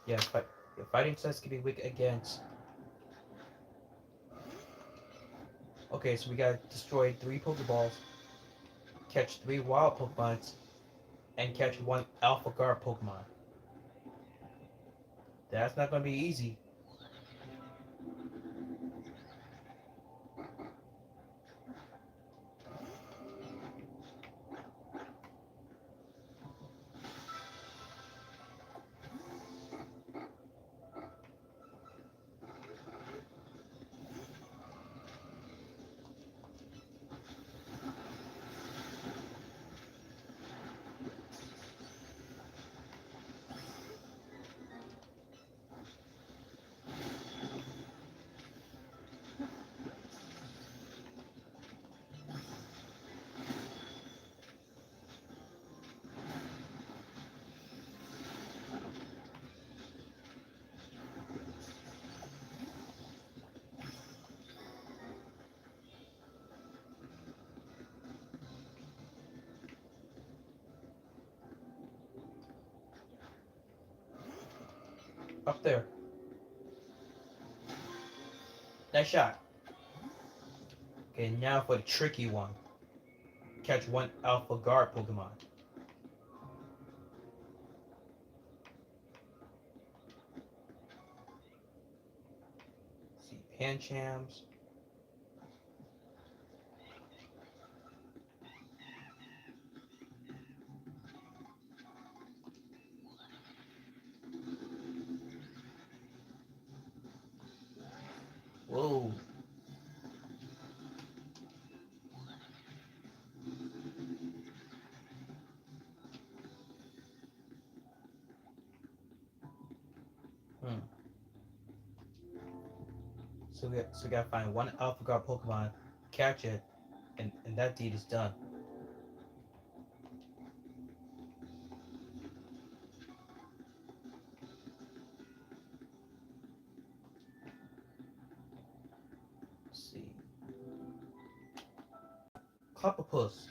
Yeah, but your fighting sets can be weak against. Okay, so we gotta destroy 3 Pokeballs, catch 3 wild Pokemons, and catch 1 Alpha Guard Pokemon. That's not gonna be easy. Up there. Nice shot. Okay, now for the tricky one. Catch 1 Alpha Guard Pokemon. See, Panchams. Whoa. we gotta find one Alpha Guard Pokemon, catch it, and that deed is done. Let's see. Copperpuss.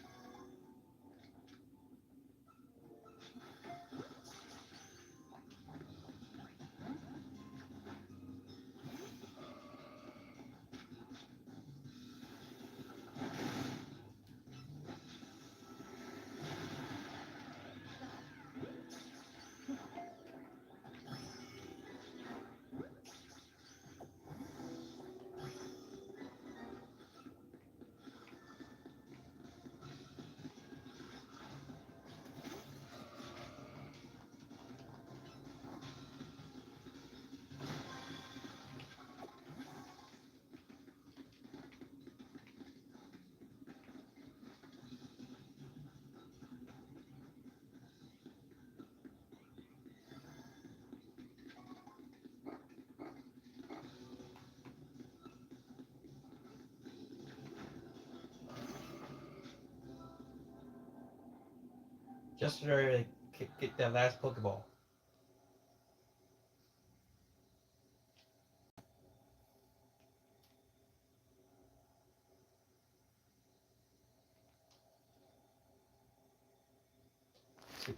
Just ready to get that last Pokeball.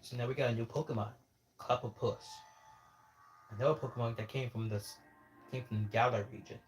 So now we got a new Pokemon, Copperpuss. Another Pokemon that came from the Galar region.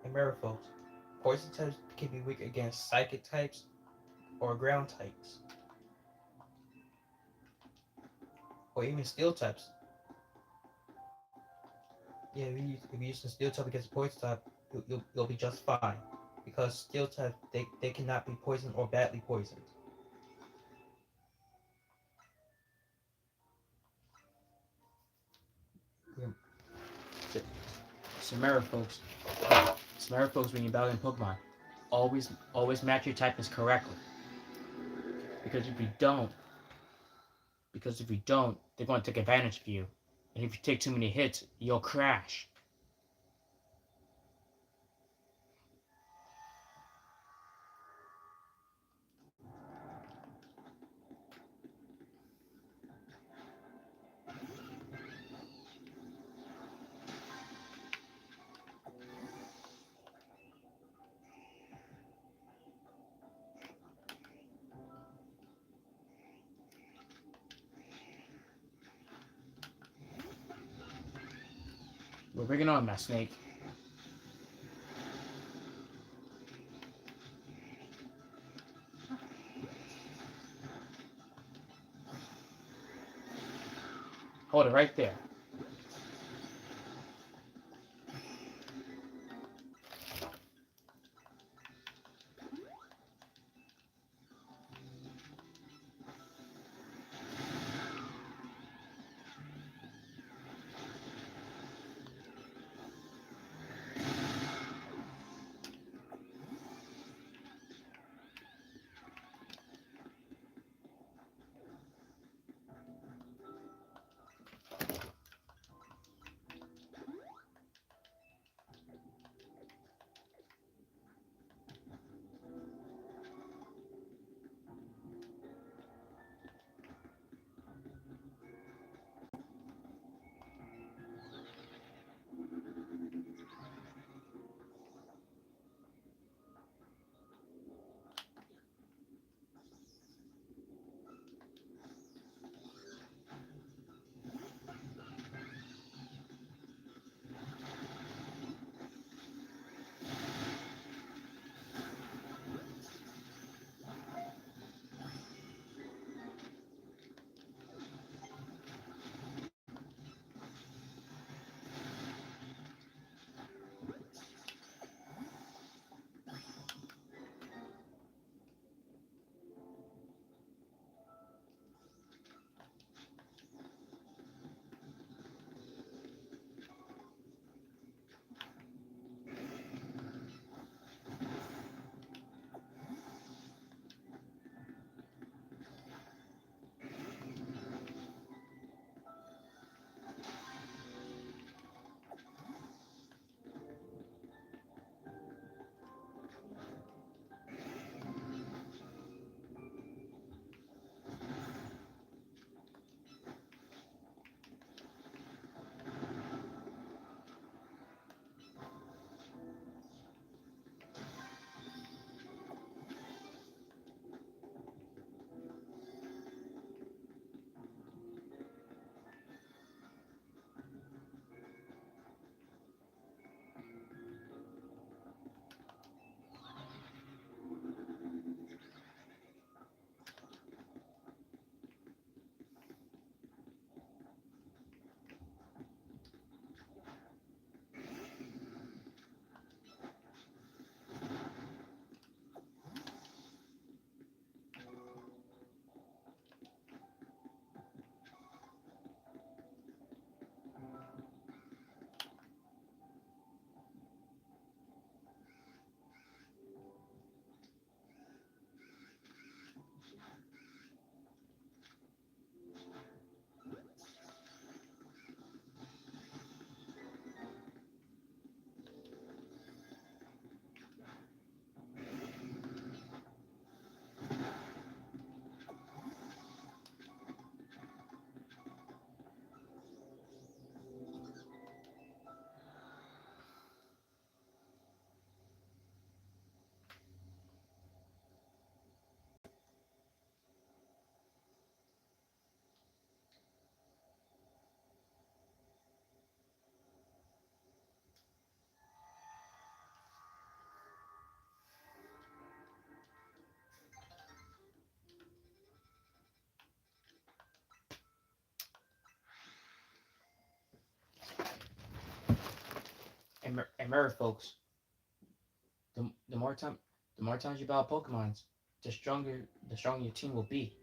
And remember, folks, poison types can be weak against psychic types or ground types, or even steel types. Yeah, if you use the steel type against the poison type, you'll be just fine. Because steel type, they cannot be poisoned or badly poisoned. Yeah. So remember, folks. So remember, folks, when you're battling Pokemon, always match your typings correctly. Because if you don't, they're going to take advantage of you. And if you take too many hits, you'll crash. We're bringing on my snake. Hold it right there. And remember, folks, the more time the more times you battle Pokemons, the stronger your team will be.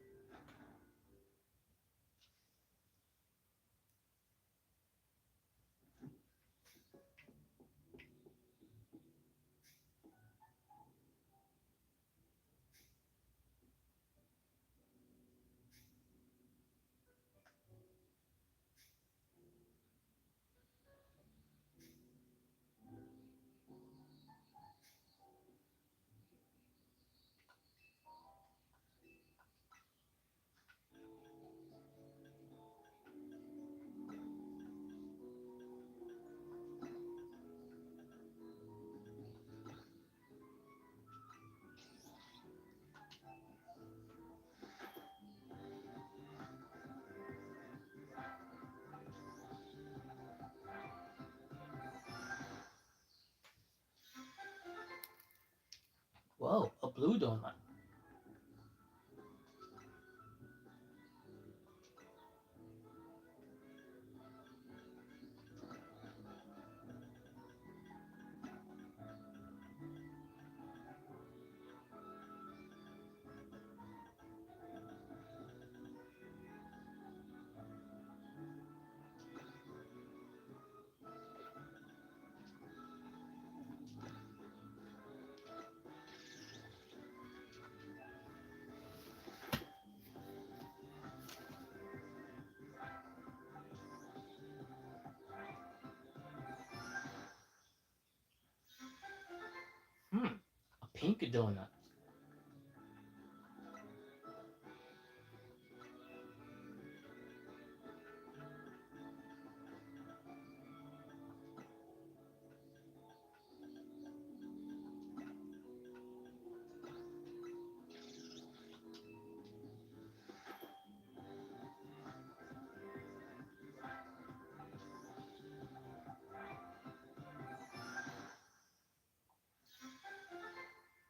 Whoa, a blue donut. A pink donut.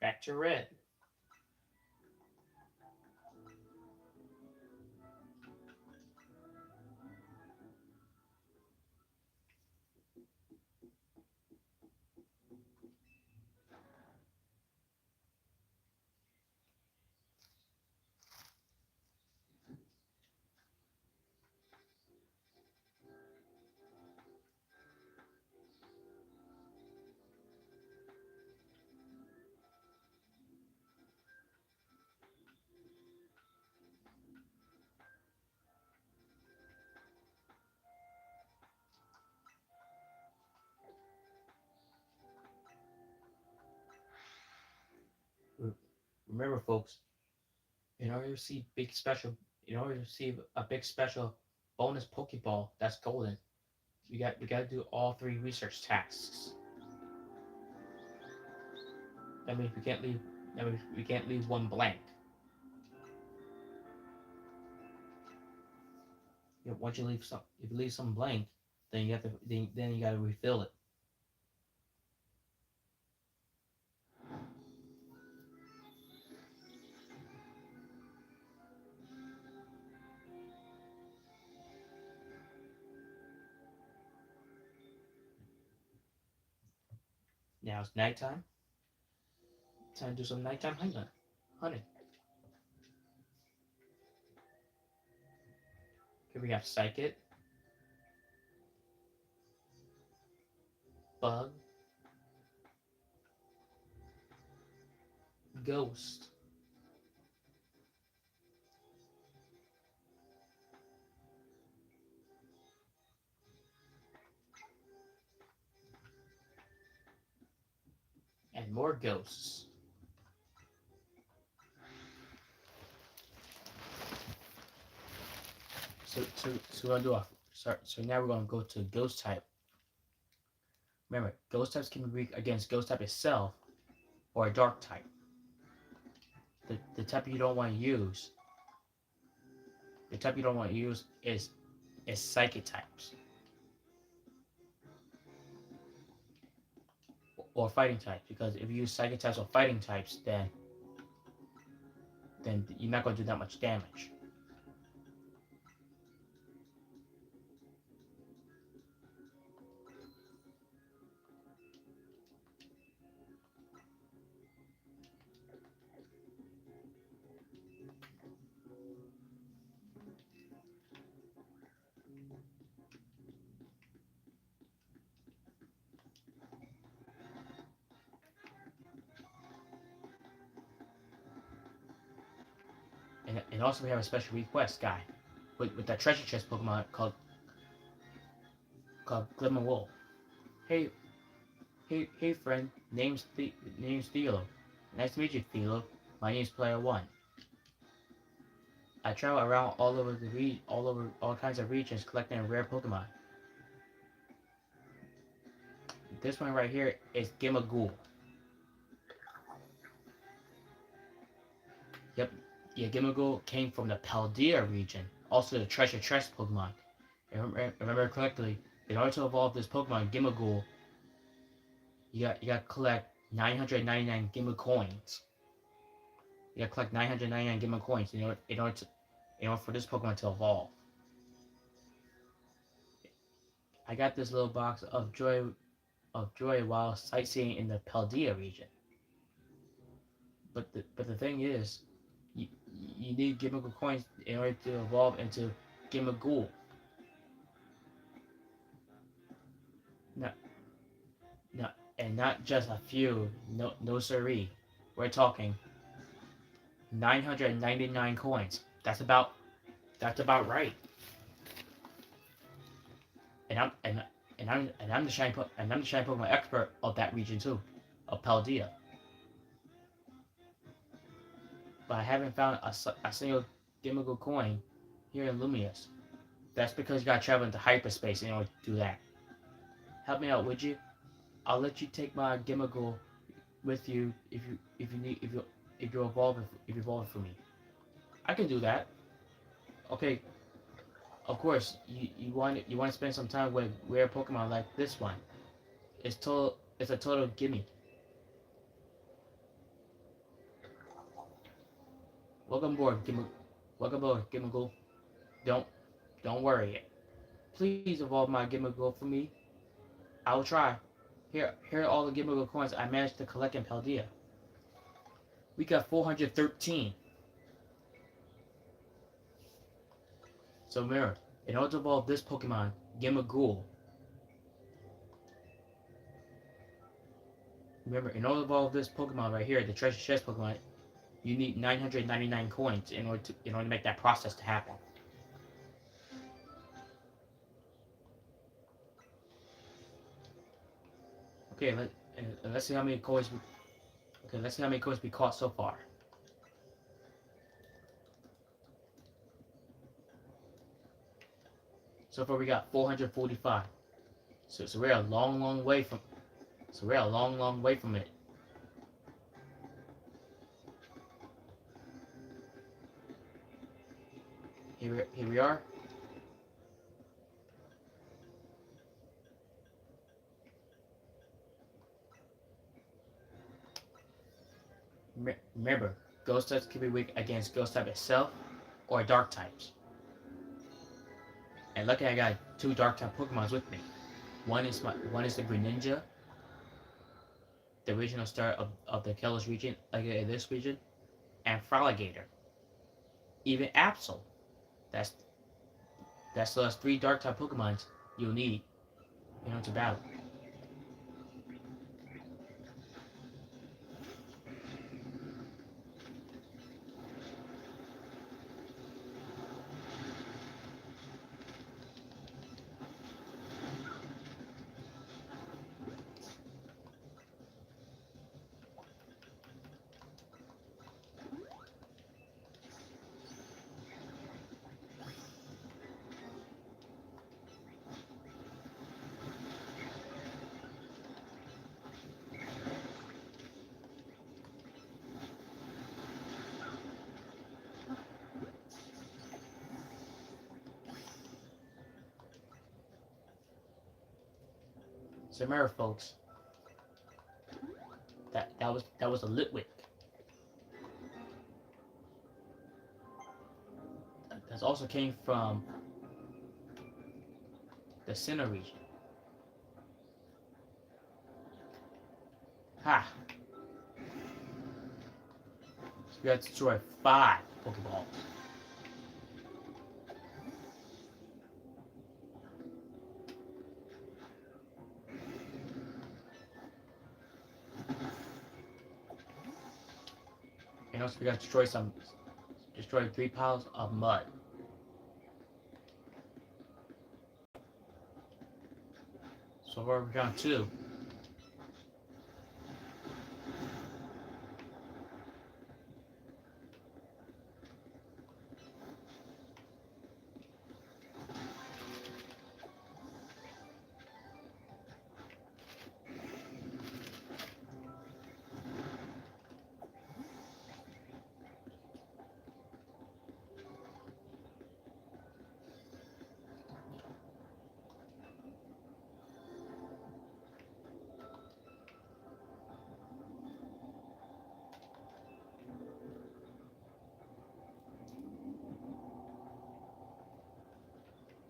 Back to red. Remember, folks, in order to receive big special, in order to receive a big special bonus Pokeball that's golden, we got to do all three research tasks. That means we can't leave. That means we can't leave one blank. Once you leave some, if you leave some blank, then you have to then you got to refill it. Now it's nighttime. Time to do some nighttime hunting. Hunting. Here we have Psychic, Bug, Ghost, and more ghosts. So we're gonna do a so now we're gonna go to Ghost type. Remember, Ghost types can be weak against Ghost type itself or a Dark type. The type you don't want to use. The type you don't want to use is Psychic types or Fighting types, because if you use Psychic types or Fighting types, then you're not gonna do that much damage. And also we have a special request guy with that treasure chest Pokemon called Glimmer Wool. Hey, hey friend, name's Thelo. Nice to meet you, Thelo. My name's Player One. I travel around all over all kinds of regions collecting rare Pokemon. This one right here is Gimagool. Yep, yeah, Gimagool came from the Paldea region, also the treasure chest Pokemon. Remember correctly, in order to evolve this Pokemon, Gimagool, you got to collect 999 Gima coins. You got to collect 999 Gima coins in order for this Pokemon to evolve. I got this little box of joy while sightseeing in the Paldea region. But the thing is, you need Gimagool coins in order to evolve into Gimagool. No, no, and not just a few. No, no siree. We're talking 999 coins. That's about right. And I'm the shiny Pokemon expert of that region too, of Paldea. But I haven't found a single Gimagool coin here in Lumius. That's because you gotta travel into hyperspace in order to do that. Help me out, would you? I'll let you take my Gimagool with you if you evolve it for me. I can do that. Okay, of course you want to spend some time with rare Pokemon like this one. It's a total gimme. Welcome aboard, Gimagool. Don't don't worry. Please evolve my Gimagool for me. I will try. Here are all the Gimagool coins I managed to collect in Paldea. We got 413. So remember, in order to evolve this Pokemon, Gimagool. Remember, in order to evolve this Pokemon right here, the treasure chest Pokemon, you need 999 coins in order to make that process to happen. Okay, let's see how many coins. Let's see how many coins we caught so far. So far we got 445. So we're a long way from. So we're a long way from it. Here we are. Remember, ghost types can be weak against ghost type itself or dark types. And lucky I got two dark type Pokemons with me. One is the Greninja, the original star of the Kalos region, like in this region, and Fraligator. Even Absol. That's those three dark type Pokemons you'll need in order to battle. So remember, folks, that was a Litwick. That also came from the Sinnoh region. Ha! So we got to destroy 5 Pokeballs. And also we got to destroy some destroyed 3 piles of mud. So we're down 2.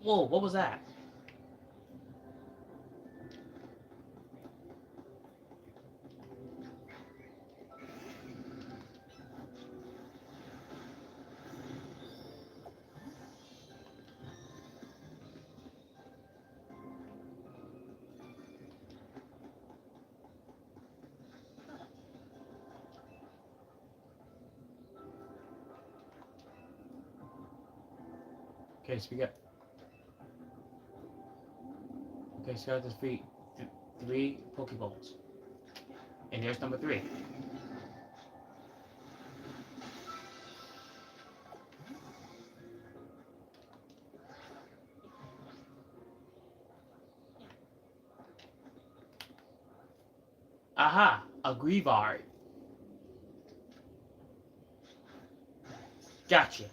Whoa, what was that? Okay, so we got. Okay, so we got this 3 Pokeballs. And there's number 3. Aha! A Greavard. Gotcha.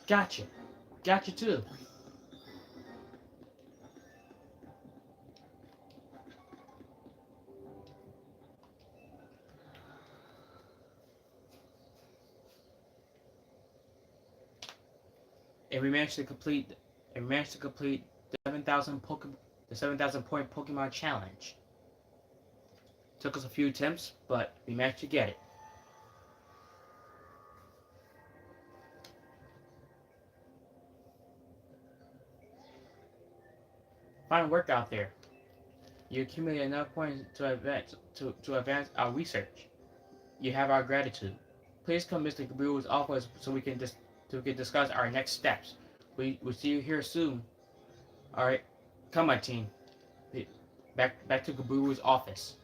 Gotcha. Gotcha too. And we managed to complete. And we managed to complete the 7,000 point Pokemon challenge. Took us a few attempts, but we managed to get it. Fine work out there. You accumulated enough points to advance our research. You have our gratitude. Please come Mr. Kaburu's office so we can discuss our next steps. We'll see you here soon. Alright. Come my team. Back to Kaburu's office.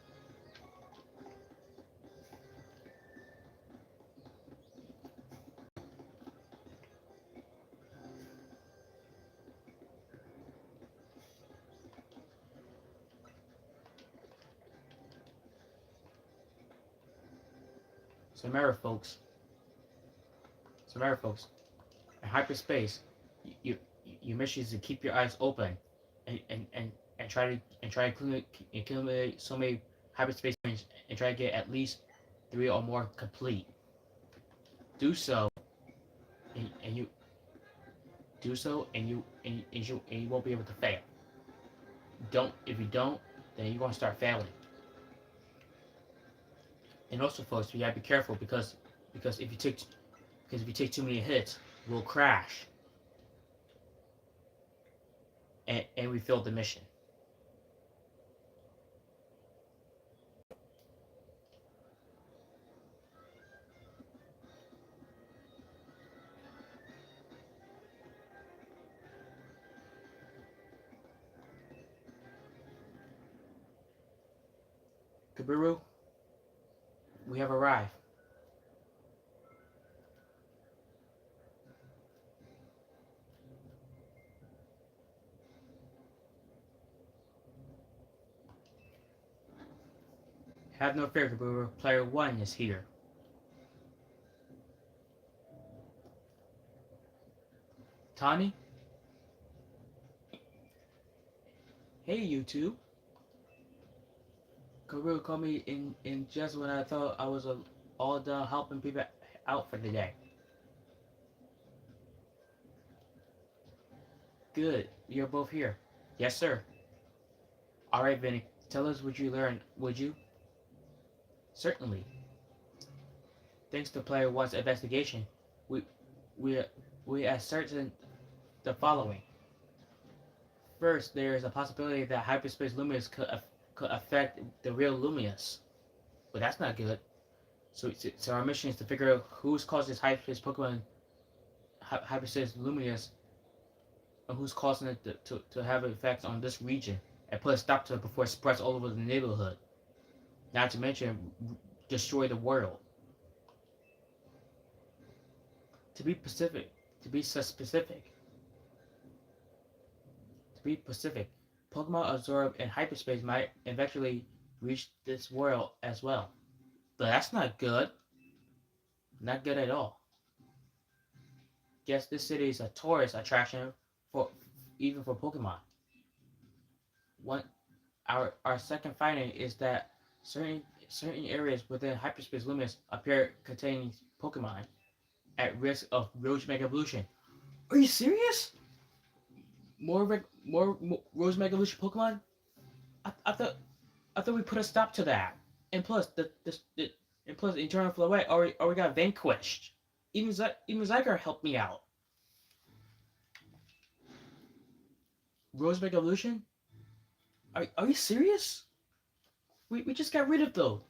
So remember folks, in hyperspace, your mission is to keep your eyes open and try to accumulate so many hyperspace points and try to get at least 3 or more complete. Do so, and you do so, and you won't be able to fail. If you don't, then you're gonna start failing. And also, folks, we gotta be careful because if you take too many hits, we'll crash, and we failed the mission. Kaburu, we have arrived. Have no fear, Kaburu. Player 1 is here. Tani? Hey, you two. Kaburu called me in just when I thought I was all done helping people out for the day. Good. You're both here. Yes, sir. Alright, Vinny. Tell us what you learned, would you? Certainly. Thanks to Player 1's investigation, we we ascertained the following. first, there is a possibility that hyperspace Lumius could affect the real Lumius. But that's not good. So our mission is to figure out who's caused this hyperspace Pokemon, hyperspace Lumius, and who's causing it to have effects on this region, and put a stop to it before it spreads all over the neighborhood. Not to mention, destroy the world. To be specific, to be so specific, to be specific, Pokemon absorbed in hyperspace might eventually reach this world as well. But that's not good. Not good at all. Guess this city is a tourist attraction for even for Pokemon. One our second finding is that certain areas within hyperspace limits appear containing Pokemon at risk of Roach Mega Evolution. Are you serious? More Roach Mega Evolution Pokemon? I thought we put a stop to that. And plus the Eternal Flowette already got vanquished. Even Zygar helped me out. Rose Mega Evolution? Are you serious? We just got rid of those.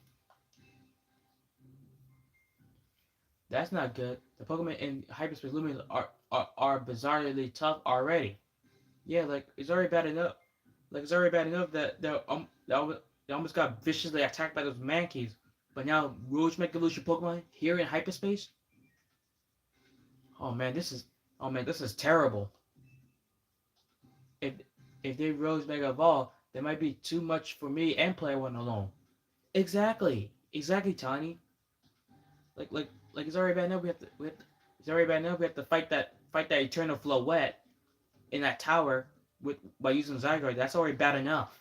That's not good. The Pokemon in Hyperspace Lumiose are bizarrely tough already. Yeah, like it's already bad enough. Like it's already bad enough that they almost got viciously attacked by those Mankeys. But now Rouge Mega Evolution Pokemon here in hyperspace? Oh man, this is terrible. If if they Rose Mega Evolve, that might be too much for me and Player One alone. Exactly, Tiny. Like it's already bad enough. It's already bad enough. We have to fight that Eternal Flowette in that tower with by using Zygarde. That's already bad enough.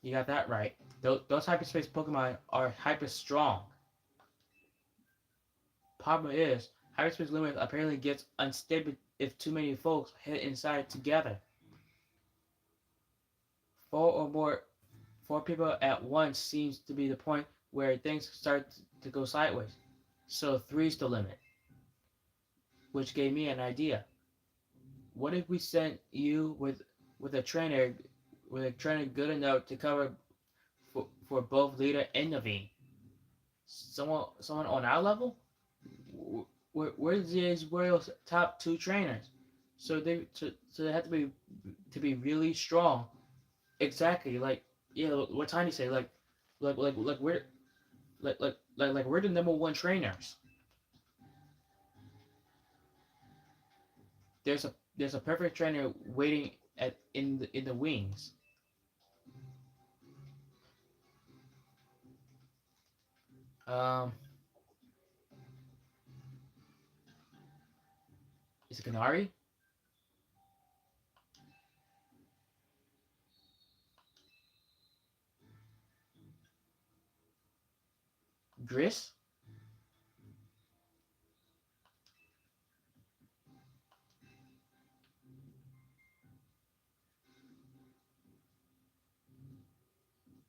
You got that right. Those hyperspace Pokemon are hyper strong. Problem is, hyperspace limit apparently gets unstable if too many folks hit inside together. Four or more, four people at once seems to be the point where things start to go sideways. So three's the limit. Which gave me an idea. What if we sent you with a trainer good enough to cover for both Lita and Naveen? Someone on our level? We're these world's top two trainers, so they have to be really strong. Exactly, like yeah, what Tiny say, like we're like we're the number one trainers. There's a perfect trainer waiting at in the wings. Um, is it Canary? Gris?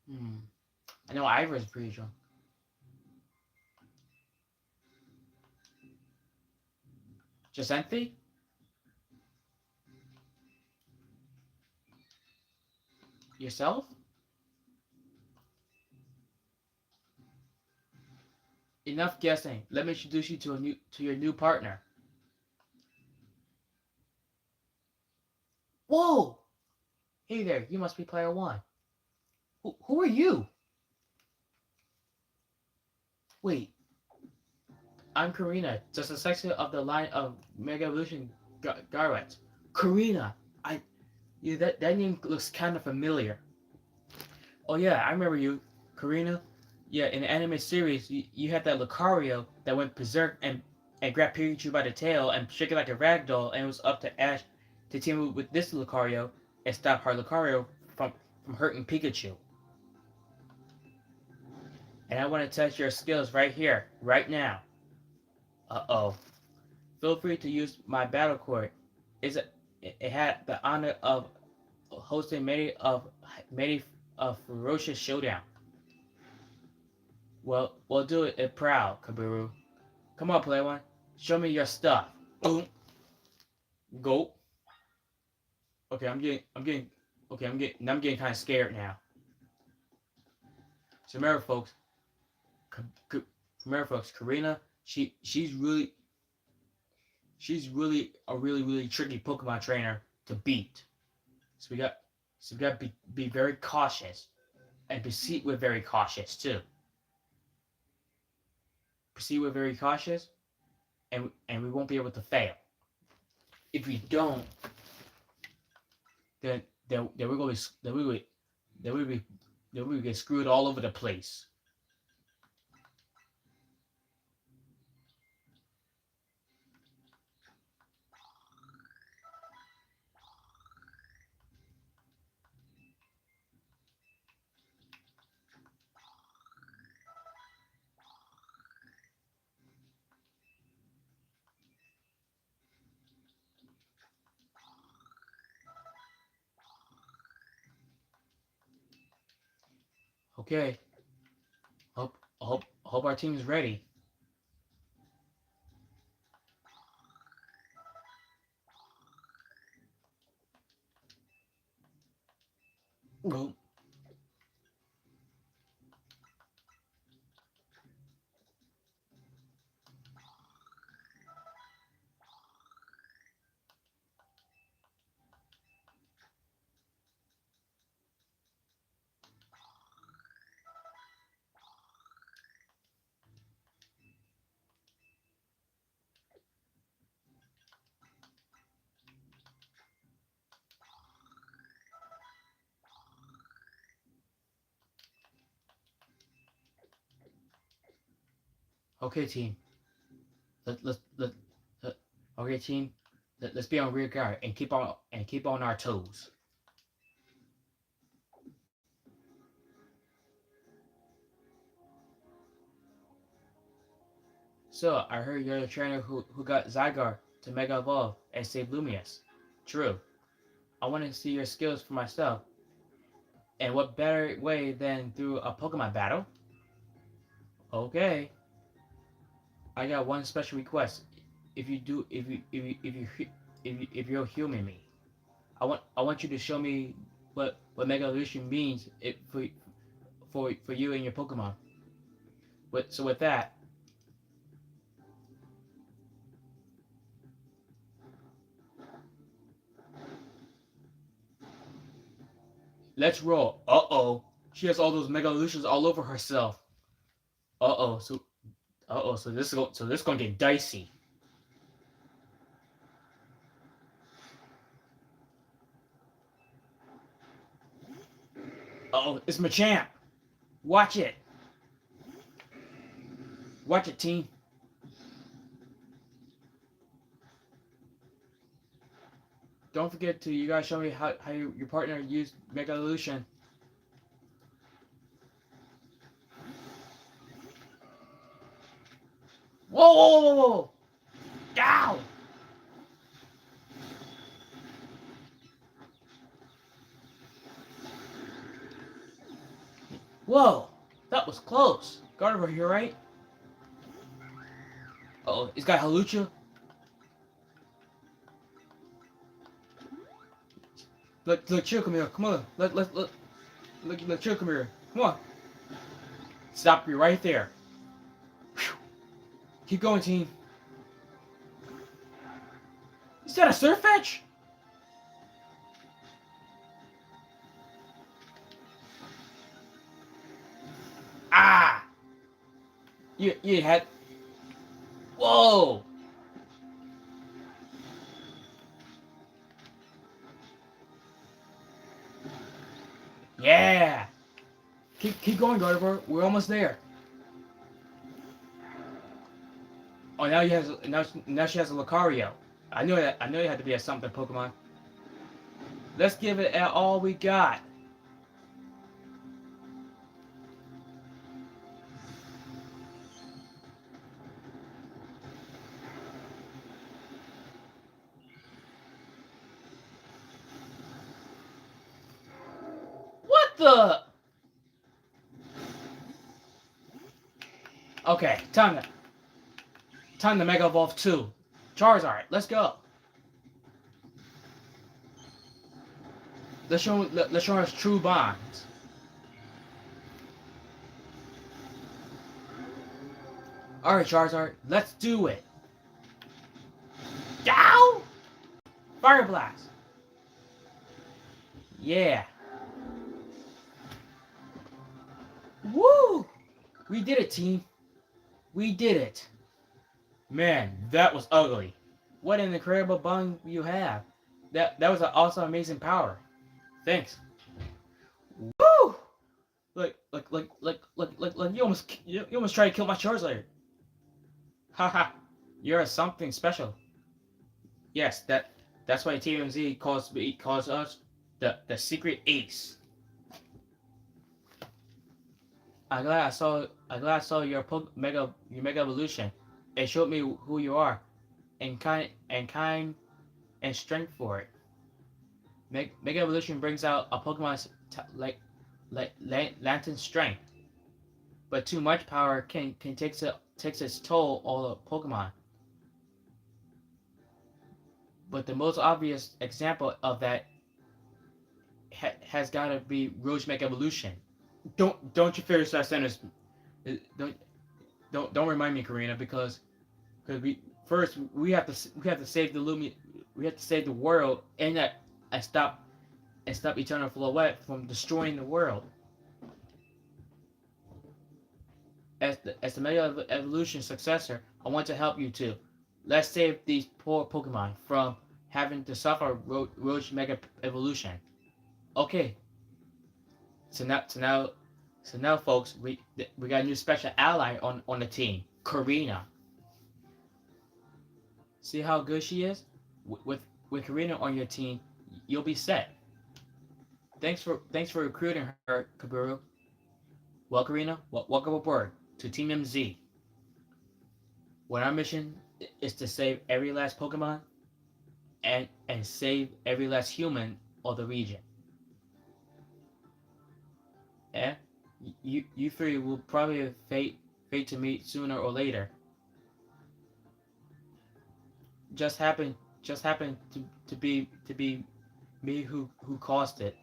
Hmm. I know Ivor's pretty strong. Jacinthe? Yourself? Enough guessing. Let me introduce you to your new partner. Whoa! Hey there, you must be player one. Who are you? Wait, I'm Karina, just a section of the line of Mega Evolution Garrett. Karina! I yeah, that name looks kind of familiar. Oh yeah, I remember you, Karina. Yeah, in the anime series, you had that Lucario that went berserk and grabbed Pikachu by the tail and shook it like a rag doll, and it was up to Ash to team up with this Lucario and stop her Lucario from hurting Pikachu. And I want to test your skills right here, right now. Uh-oh. Feel free to use my battle cord. It had the honor of hosting many of ferocious showdown. Well, we'll do it proud, Kaburu. Come on, play one. Show me your stuff. Boom. Go. Okay, I'm getting kind of scared now. So remember, folks, Karina, she's really a really tricky Pokemon trainer to beat. So we got so we got to be very cautious and proceed with very cautious too. Proceed with very cautious, and we won't be able to fail. If we don't, then we're going to then we be then we get screwed all over the place. Okay, hope our team is ready. Go. Okay, team. Let okay, team. Let's be on rear guard and keep on our toes. So I heard you're the trainer who got Zygar to Mega Evolve and save Lumius. True. I want to see your skills for myself. And what better way than through a Pokemon battle? Okay. I got one special request. If you do, if you'll humor me, I want you to show me what Mega Evolution means for you and your Pokemon. So with that, let's roll. Uh-oh. She has all those Mega Evolutions all over herself. Uh-oh. So this is gonna get dicey. Uh-oh, it's Machamp. Watch it. Watch it, team. Don't forget to you guys show me how your partner used Mega Evolution. Whoa, whoa, whoa, whoa, whoa. Ow! Whoa, that was close. Gardevoir here, right? Oh, it's got Halucha. Let Chill come here. Come on. Let Chill come here. Come on. Stop you right there. Whew. Keep going, team. Is that a Surf Edge? Ah! You had. Whoa! Yeah! Keep going, Gardevoir. We're almost there. Oh, now she has a Lucario. I knew that. I knew it had to be a something Pokemon. Let's give it all we got. What the? Okay, time to Mega Evolve 2. Charizard, let's go. let's show us true bonds. All right, Charizard, let's do it. Yow! Fire blast. Yeah. Woo! We did it, team. We did it. Man, that was ugly. What an incredible bond you have. That was an awesome, amazing power. Thanks. Woo! Like you almost tried to kill my Charizard. Haha. You're something special. Yes, that's why TMZ calls us the secret ace. I'm glad I saw your mega evolution. It showed me who you are and kind and strength for it. Mega evolution brings out a Pokemon's lantern strength, but too much power can takes its toll on a Pokemon. But the most obvious example of that has got to be Roach Mega Evolution. Don't you finish that sentence? Don't don't remind me, Karina, because we have to save the Lumi, we have to save the world and stop Eternal Floette from destroying the world. As the Mega Evolution successor, I want to help you too. Let's save these poor Pokemon from having to suffer Roach Mega Evolution. Okay, so now, folks, we got a new special ally on the team, Karina. See how good she is? With Karina on your team, you'll be set. Thanks for recruiting her, Kaburu. Well, Karina, welcome aboard to Team MZ. When our mission is to save every last Pokemon and save every last human of the region. Eh? You three will probably fate to meet sooner or later. Just happened to be me who caused it.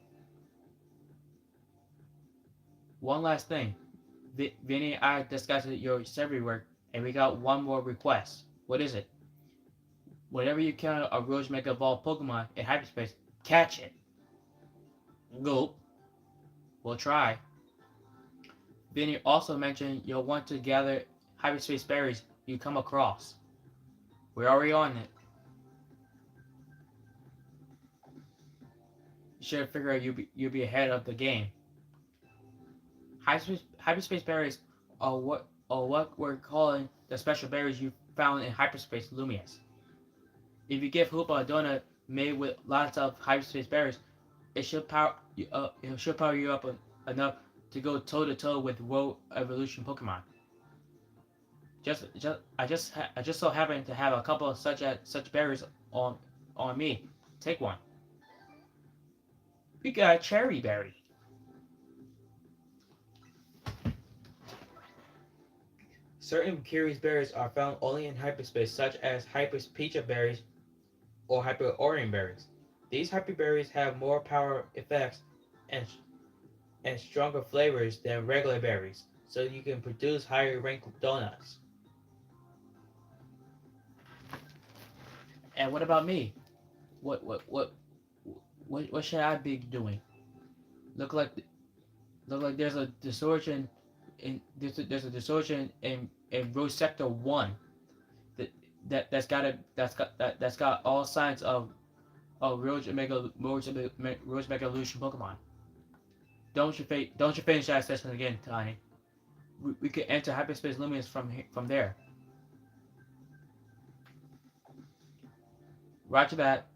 One last thing, Vinny and I discussed your survey work, and we got one more request. What is it? Whenever you encounter a Roach Mega Evolved Pokemon in hyperspace, catch it. Gulp. We'll try. Vinny also mentioned you'll want to gather hyperspace berries you come across. We're already on it. You should figure you'll be ahead of the game. Hyperspace berries are what we're calling the special berries you found in hyperspace Lumias. If you give Hoopa a donut made with lots of hyperspace berries, it should power you up enough to go toe to toe with World Evolution Pokemon. I just so happen to have a couple of such berries on me. Take one. We got a cherry berry. Certain curious berries are found only in hyperspace, such as hyper peach berries or hyper orange berries. These hyper berries have more power effects and stronger flavors than regular berries, so you can produce higher ranked donuts. And what about me? What what what what should I be doing? Look like look like there's a distortion there's a distortion in row sector 1 that that's got all signs of Roach Mega Evolution Pokemon. Don't you finish that assessment again, Tiny. We could enter hyperspace Luminous from there. Roger that.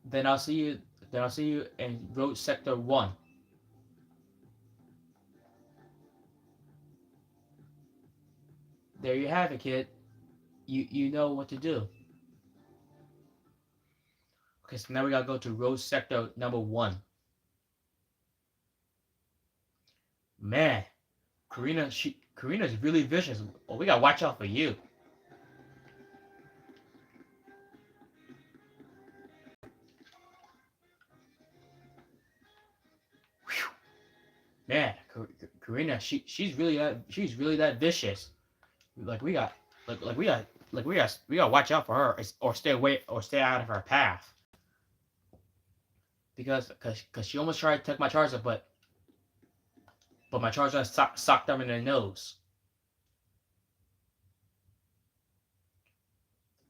Then I'll see you in Road Sector 1. There you have it, kid. You know what to do. Okay, so now we gotta go to Road Sector number 1. Man, Karina's really vicious. Oh, we gotta watch out for you. Man, Karina, she's really that vicious. Like we got like we got to watch out for her, or stay away or stay out of her path. Because she almost tried to take my Charizard, but my Charizard socked them in the nose.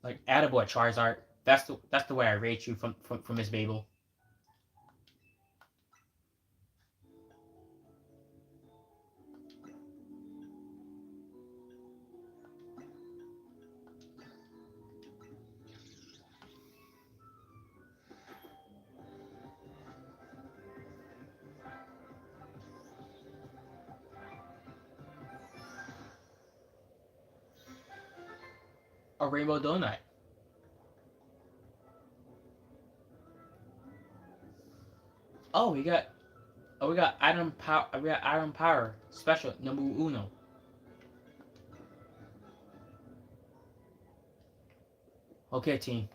Like attaboy Charizard. That's the way I rate you from Miss Babel. A Rainbow Donut. Oh, we got item power. We got item power special number uno. Okay, team.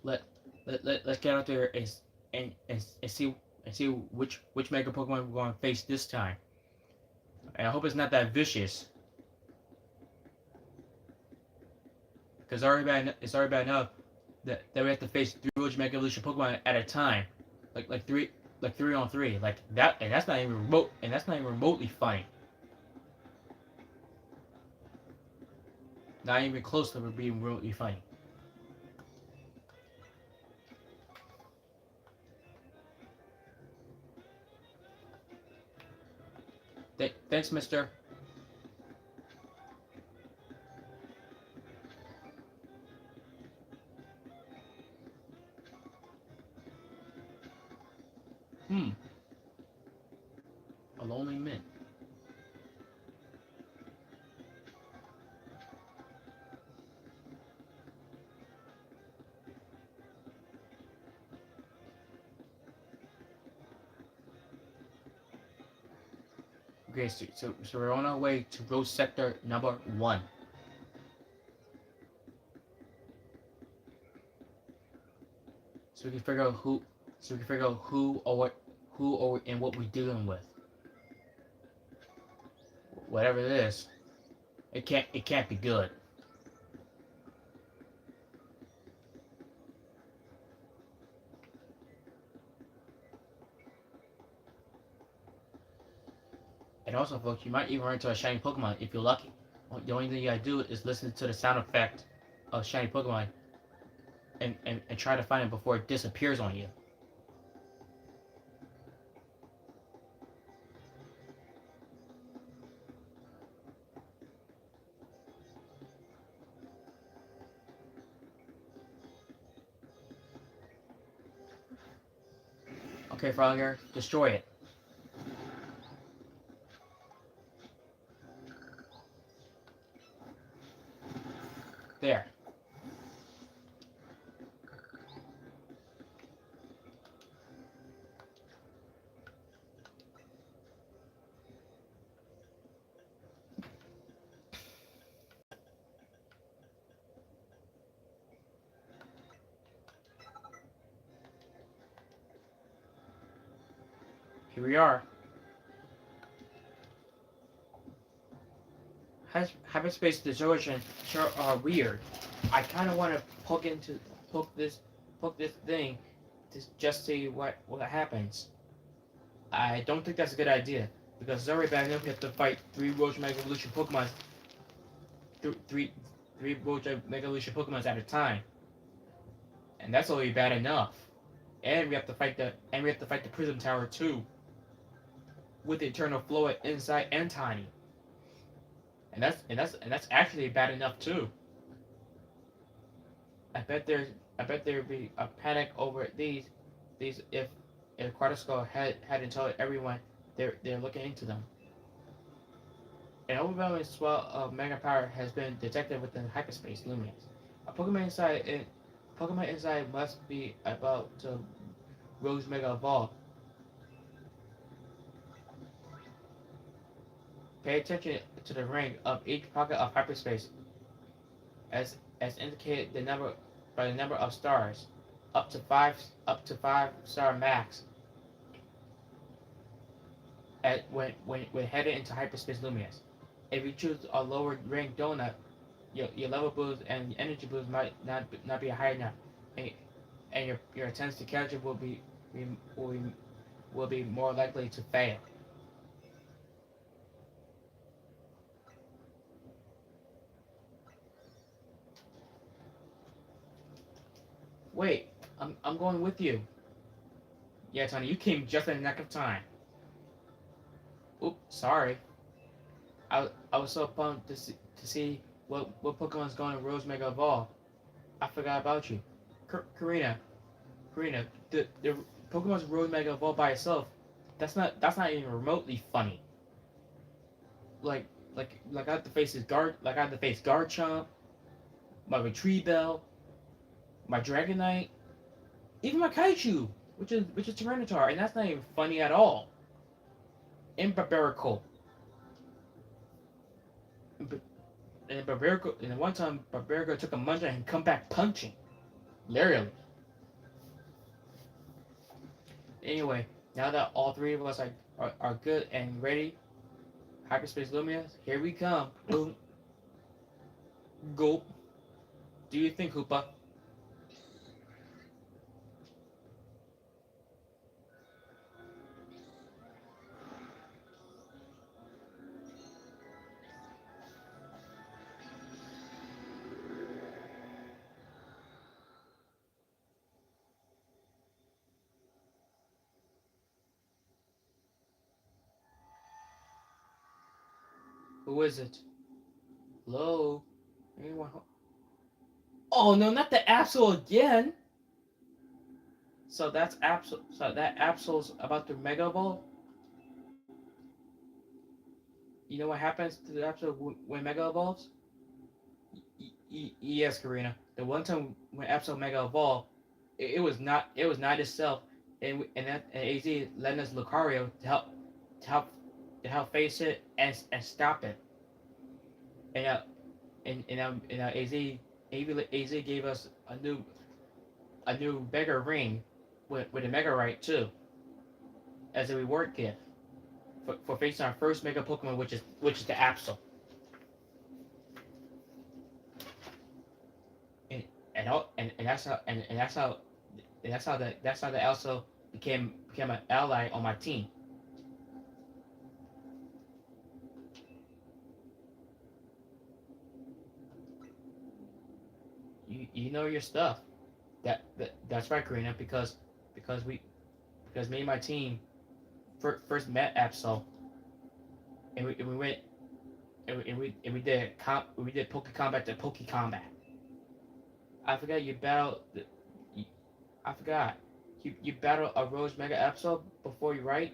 Let let's get out there and see which Mega Pokemon we're going to face this time. And I hope it's not that vicious. Because it's already bad enough that we have to face three Ultra Mega Evolution Pokemon at a time, like three on three, like that, and that's not even remotely funny. Not even close to being remotely funny. Thanks, Mister. Hmm. A lonely mint. Okay, so we're on our way to Rose Sector number 1. So we can figure out who or and what we're dealing with. Whatever it is, it can't be good. And also, folks, you might even run into a shiny Pokemon if you're lucky. The only thing you gotta do is listen to the sound effect of shiny Pokemon and try to find it before it disappears on you. Okay, Frogger, destroy it. There. Here we are. Hyperspace distortion sure are weird. I kind of want to poke this thing to just see what happens. I don't think that's a good idea because it's already bad enough we have to fight three Roach Mega Evolution Pokemon, three Roach Mega Evolution Pokemon at a time, and that's already bad enough. And we have to fight the Prism Tower too, with Eternal Flow inside and Tiny, and that's actually bad enough too. I bet there'd be a panic over these if Quadrisco hadn't told everyone they're looking into them. An overwhelming swell of mega power has been detected within hyperspace Luminous. A Pokemon inside must be about to Rose Mega Evolve. Pay attention to the ring of each pocket of hyperspace as indicated by the number of stars. Up to five star max. when headed into hyperspace luminous. If you choose a lower rank donut, your level boost and energy boost might not be high enough, and, and your attempts to catch it will be, will be more likely to fail. Wait, I'm going with you. Yeah, Tony, you came just in the nick of time. Oops, sorry. I was so pumped to see what Pokemon's going to Rose Mega Evolve. I forgot about you. Karina, Karina, the Pokemon's Rose Mega Evolve by itself. That's not even remotely funny. Like I have to face I have to face Garchomp, my Retrieval, my Dragonite, even my Kaiju, which is Tyranitar, and that's not even funny at all. And Barbarical. And Barbarical, and one time Barbarical took a muncher and come back punching. Literally. Anyway, now that all three of us are good and ready, Hyperspace Luminous, here we come. Boom. Gulp. Do you think, Hoopa? Who is it? Hello? Anyone? Oh no, not the Absol again! So that's Absol. So that Absol's about to Mega Evolve. You know what happens to the Absol when Mega evolves? Yes, Karina. The one time when Absol Mega evolved, it was not itself, and AZ lent us Lucario to help to help face it and stop it. And AZ gave us a new Mega Ring with a Mega Right too as a reward gift for facing our first Mega Pokemon, which is the Absol. And and that's how the Elsa became an ally on my team. You know your stuff. That's right, Karina. Because we because me and my team first met Absol, and we went we did Poke Combat to Poke Combat. I forgot you battled. I forgot. You battled a Rose Mega Absol before you right?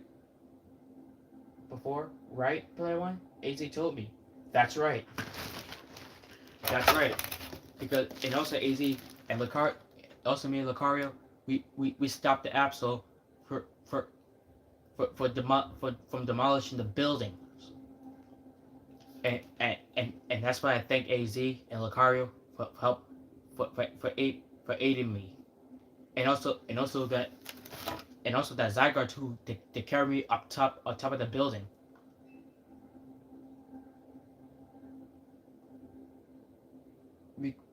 Before, right, Player One? AZ told me. That's right. That's right. Because and also AZ and also me and Lucario, we stopped the Absol for for from demolishing the building. And that's why I thank AZ and Lucario for help for aiding me. And also that Zygarde too to carry me up top of the building.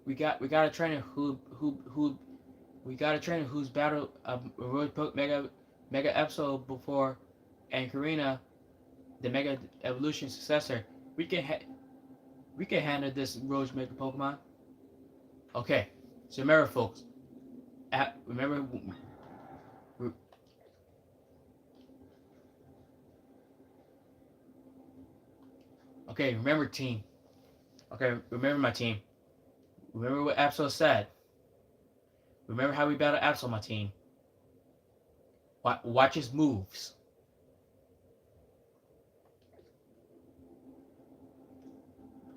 We got a trainer who we got a trainer who's battled a Road Mega episode before, and Karina, the Mega Evolution successor. We can we can handle this Road Mega Pokemon. Okay, so remember, folks. Remember. Okay, remember, team. Okay, remember, my team. Remember what Absol said. Remember how we battled Absol, my team. Watch his moves.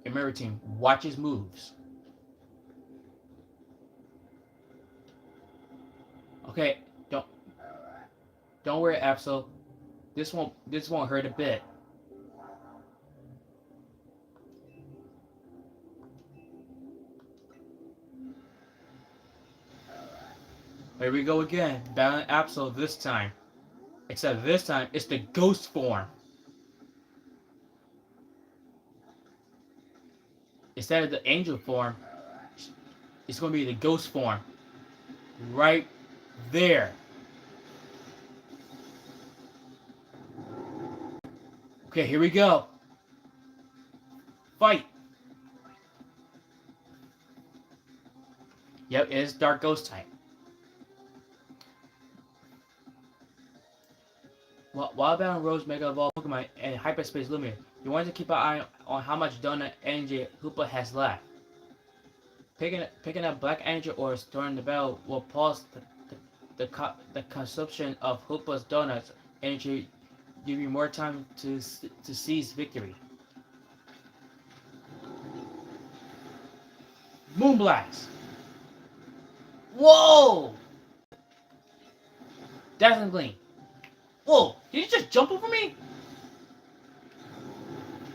Remember, team. Watch his moves. Okay, don't worry, Absol. This won't hurt a bit. Here we go again, battling Absol this time. Except this time, it's the ghost form. instead of the angel form, it's going to be the ghost form. Right there. Okay, here we go. Fight. Yep, it is Dark Ghost type. Wildbound Rose Mega Evolved Pokemon and Hyperspace Lumiere. You want to keep an eye on how much donut energy Hoopa has left. Picking up black energy or storing the battle will pause the consumption of Hoopa's donuts energy, give you more time to seize victory. Moonblast! Whoa! Definitely. Whoa! Did you just jump over me?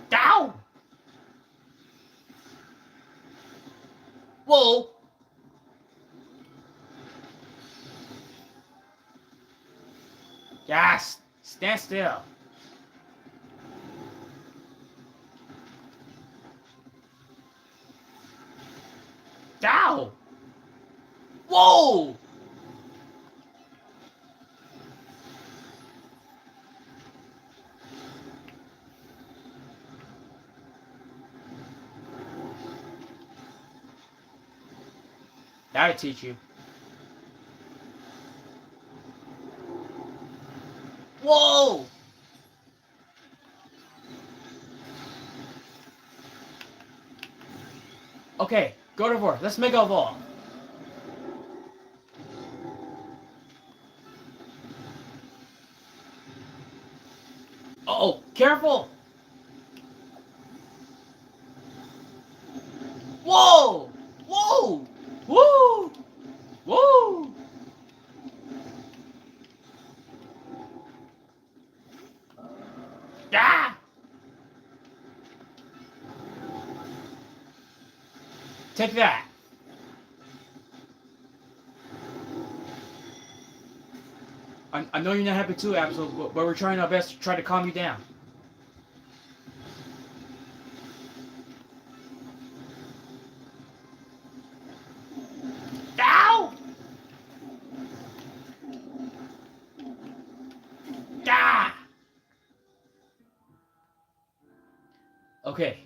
Down! Whoa! Yes! Stand still. Down! Whoa! That'll teach you. Whoa! Okay, go to war. Let's Mega Evolve. Uh-oh, careful! Whoa! Whoa! Woo! Woo! Ah! Take that! I know you're not happy too, Absol, but we're trying our best to try to calm you down. Ow! Ah! Okay.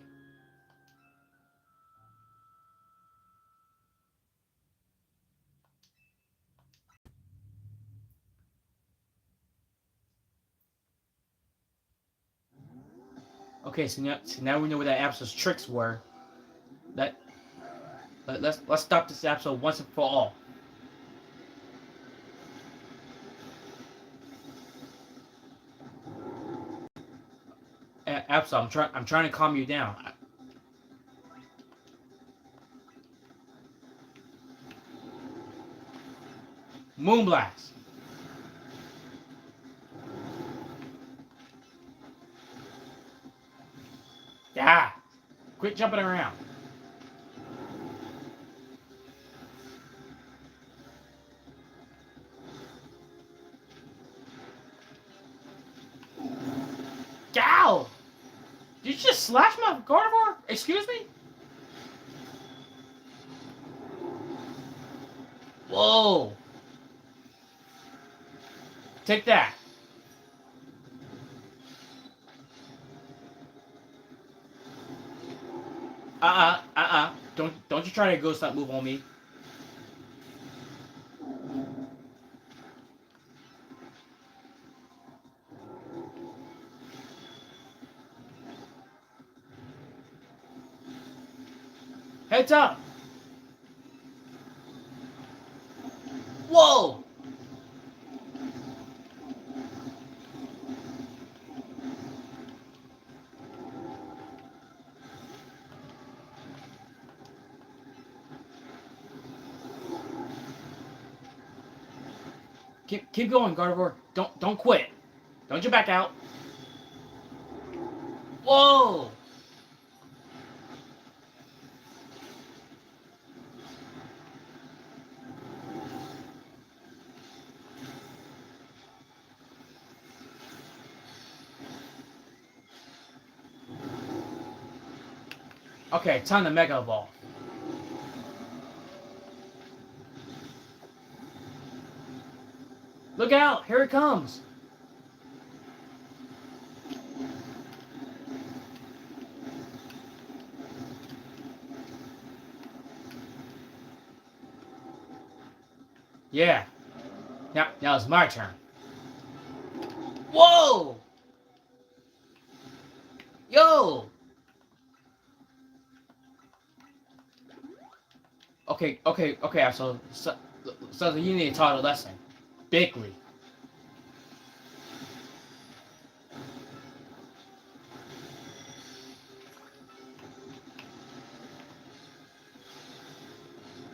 Okay, so now we know what that Absol's tricks were. Let's stop this Absol once and for all. Absol, I'm trying to calm you down. Moonblast. Yeah. Quit jumping around. Ow! Did you just slash my Gardevoir? Excuse me? Whoa. Take that. Don't you try to ghost that move on me. Heads up. Whoa. Keep going, Gardevoir. Don't quit. Don't you back out. Whoa. Okay, time to Mega Evolve. Look out! Here it comes! Yeah. Now it's my turn. Whoa! Yo! Okay. So you need to taught a lesson. Bigly.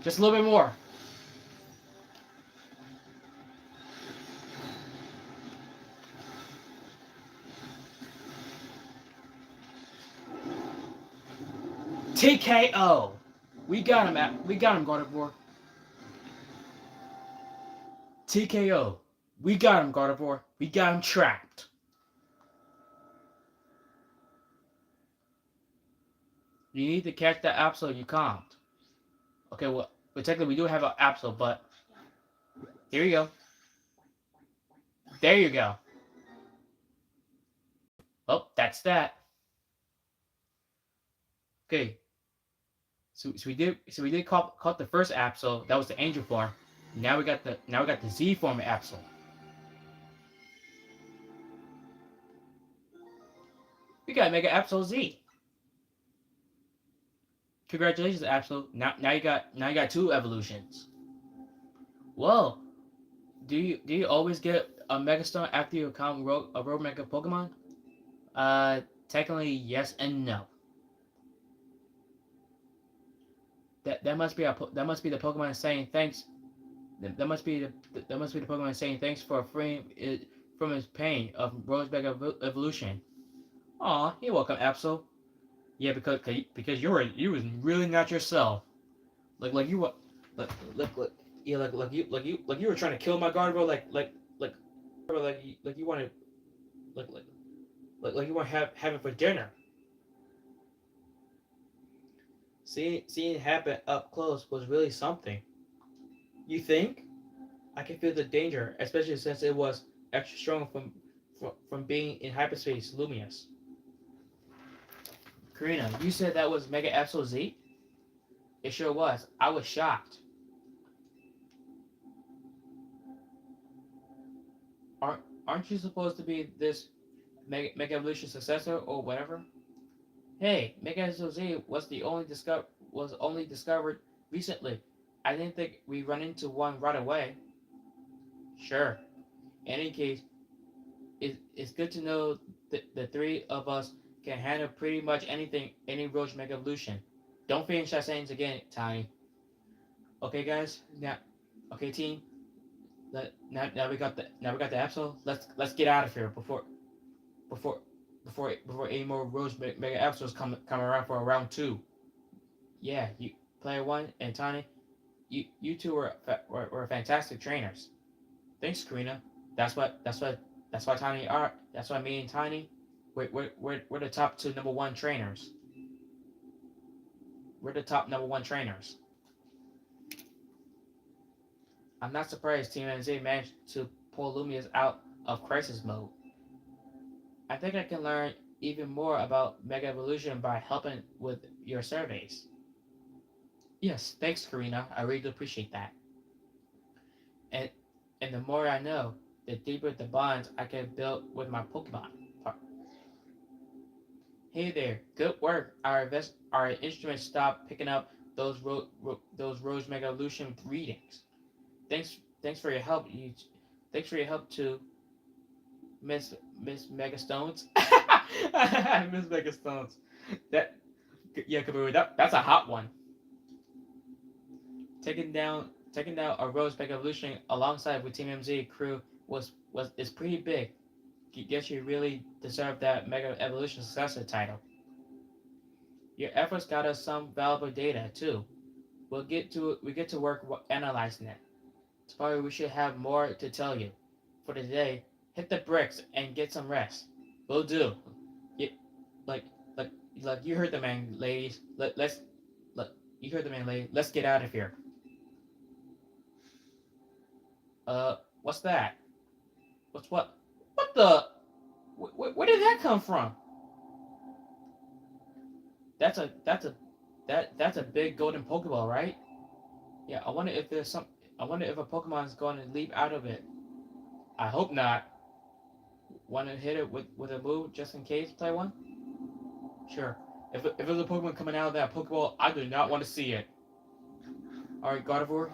Just a little bit more. TKO. We got him, Gardevoir. TKO. We got him, Gardevoir. We got him trapped. You need to catch that Absol, you can't. Okay, well, technically we do have an Absol, but here you go. There you go. Well, that's that. Okay. So we did caught the first Absol. That was the Angel form. Now we got the Z form Absol. We got Mega Absol Z. Congratulations, Absol. Now you got two evolutions. Whoa. Do you always get a Megastone after you become a Road Mega Pokemon? Uh, Technically yes and no. That must be the Pokemon saying thanks. That must be the Pokemon saying thanks for freeing it from his pain of Rose Mega Evolution. Aw, you're welcome, Absol. Yeah, because you was really not yourself. Like you were like yeah like you were trying to kill my Gardevoir like you wanted like like like you want to have it for dinner. Seeing it happen up close was really something. You think? I can feel the danger, especially since it was extra strong from being in hyperspace luminous. Karina, you said that was Mega Absol Z? It sure was. I was shocked. Aren't you supposed to be this Mega Evolution successor or whatever? Hey, Mega Z was only discovered recently. I didn't think we run into one right away. Sure. In any case, it's good to know that the three of us can handle pretty much anything any Roach Mega Evolution. Don't finish our sentence again, Tiny. Okay, guys. Okay, team. Now we got the Absol. Let's get out of here before before any more Roach Mega Absols come around for round two. Yeah, you player one and Tiny, you two were fantastic trainers. Thanks, Karina. That's why Tiny are. That's why me and Tiny, we're the top two number one trainers. We're the top number one trainers. I'm not surprised Team NZ managed to pull Lumias out of crisis mode. I think I can learn even more about Mega Evolution by helping with your surveys. Yes, thanks, Karina. I really do appreciate that. And and the more I know, the deeper the bonds I can build with my Pokemon. Hey there, good work. Our instruments stopped picking up those Rose Mega Evolution readings. Thanks for your help. Thanks for your help to Miss Megastones. Miss Megastones. That yeah, Kaburu, that's a hot one. Taking down a Rose Mega Evolution alongside with Team MZ crew was is pretty big. Guess you really deserve that Mega Evolution Successor title. Your efforts got us some valuable data too. We get to work analyzing it. Tomorrow we should have more to tell you. For today, hit the bricks and get some rest. Will do. Yeah, like like Like you heard the man, ladies. Let you heard the man, lady. Let's get out of here. What's that? What's what? What the? Where did that come from? That's a big golden Pokeball, right? Yeah. I wonder if there's some. I wonder if a Pokemon is going to leap out of it. I hope not. Want to hit it with a move just in case? Play one. Sure. If there's a Pokemon coming out of that Pokeball, I do not want to see it. All right, Gardevoir,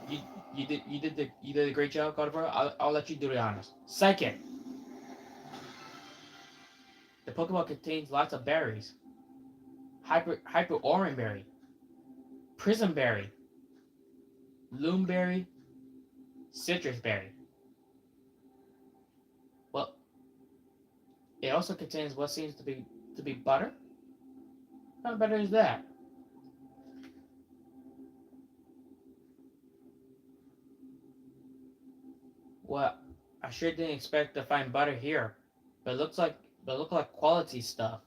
you did a great job, Gardevoir. I'll let you do the honors. Second, the Pokeball contains lots of berries. Hyper Orange Berry, Prism Berry, Loom Berry, Citrus Berry. Well, it also contains what seems to be butter. How better is that? Well, I sure didn't expect to find butter here, but it look like quality stuff.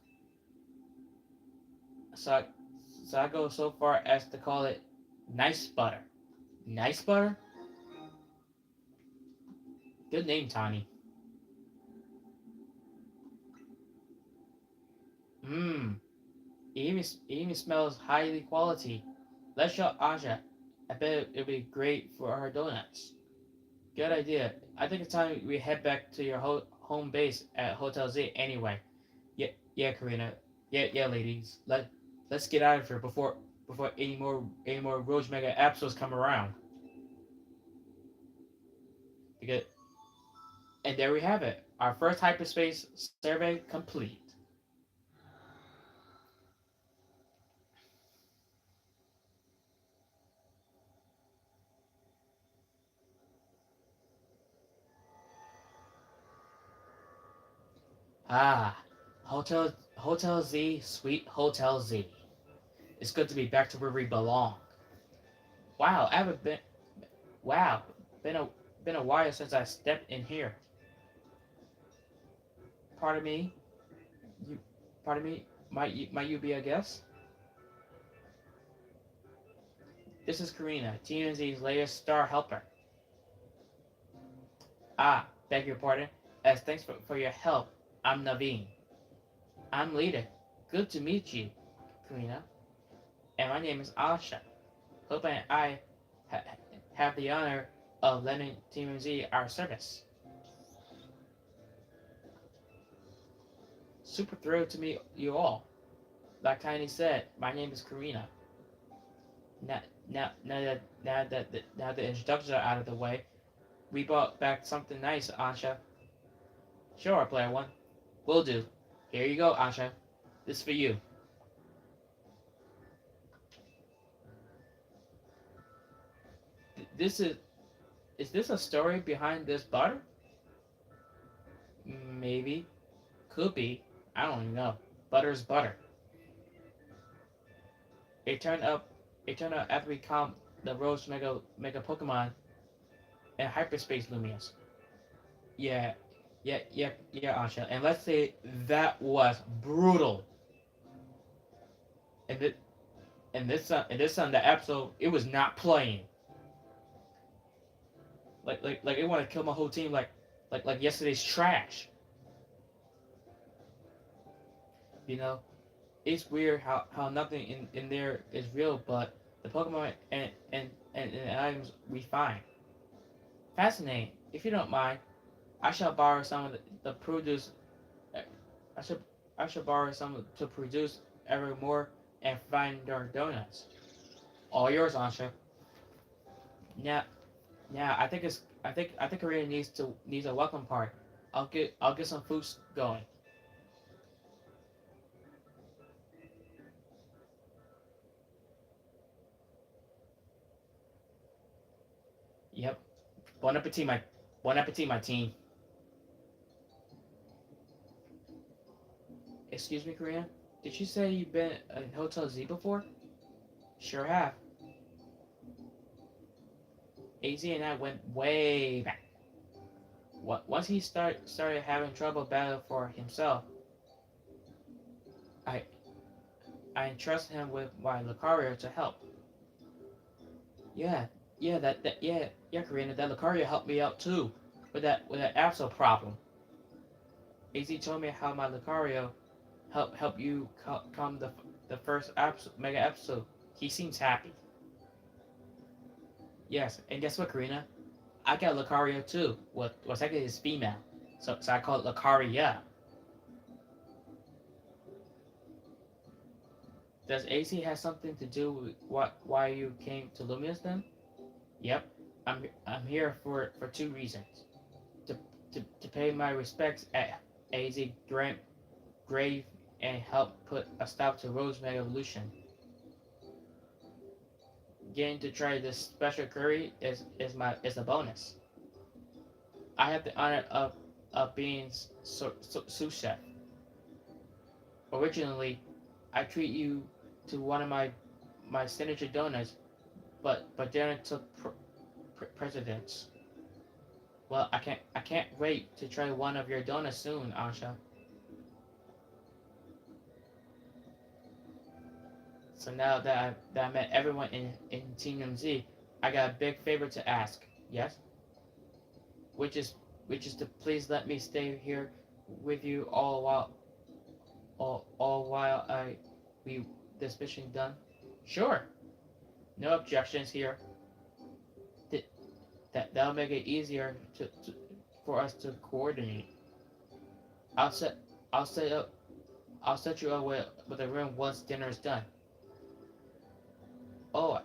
So I, so I go so far as to call it nice butter. Nice butter? Good name, Tawny. Mmm. It even smells highly quality. Let's show Aja. I bet it'll be great for our donuts. Good idea. I think it's time we head back to your home base at Hotel Z anyway. Yeah, Karina. Yeah, ladies. Let's get out of here before any more Roach Mega episodes come around. Because and there we have it. Our first hyperspace survey complete. Ah, Hotel Z, sweet Hotel Z. It's good to be back to where we belong. Wow, I haven't been. Wow, been a been a while since I stepped in here. Pardon me, you. Pardon me. Might you be a guest? This is Karina, TNZ's latest star helper. Ah, beg your pardon. As thanks for your help, I'm Naveen. I'm Lita. Good to meet you, Karina. And my name is Asha. Hope I ha- have the honor of lending TMZ our service. Super thrilled to meet you all. Like Tiny said, my name is Karina. Now, now the introductions are out of the way, we brought back something nice, Ansha. Sure, player one. Will do. Here you go, Ansha. This is for you. This is this a story behind this butter? Maybe. Could be. I don't even know. Butter's butter. It turned up. It turned out after we calmed the Rose Mega Pokemon and Hyperspace Lumias. Yeah, yeah, Ansha. And let's say that was brutal. And th- and this on the episode, it was not playing. Like it wanted to kill my whole team. Like yesterday's trash. You know, it's weird how nothing in there is real, but the Pokemon and items we find. Fascinating. If you don't mind, I shall borrow some of the produce. I should I should borrow some to produce ever more and find our donuts. All yours, Ansha. Now, I think Karina needs a welcome party. I'll get some food going. Yep. Bon appetit, my team. Excuse me, Karina. Did you say you've been at Hotel Z before? Sure have. AZ and I went way back. Once he started having trouble battling for himself, I I entrust him with my Lucario to help. Yeah, yeah, Karina, that Lucario helped me out too with that Absol problem. AZ told me how my Lucario help you come the first mega episode. He seems happy. Yes, and guess what, Karina? I got Lucario too. What's actually his female, so I call it Lucaria. Does AC have something to do with why you came to Luminous then? Yep, I'm here for two reasons. To to pay my respects at AZ grave and help put a stop to Rose Mega Evolution. Getting to try this special curry is a bonus. I have the honor of being sous chef. Originally, I treat you to one of my signature donuts, but Darren took precedence. Well, I can't wait to try one of your donuts soon, Ansha. So now that I met everyone in Team MZ, I got a big favor to ask. Yes, which is which is to please let me stay here with you all while I we this mission done. Sure, no objections here. Th- that'll make it easier for us to coordinate. I'll set I'll set up I'll set you up with a room once dinner is done. Oh,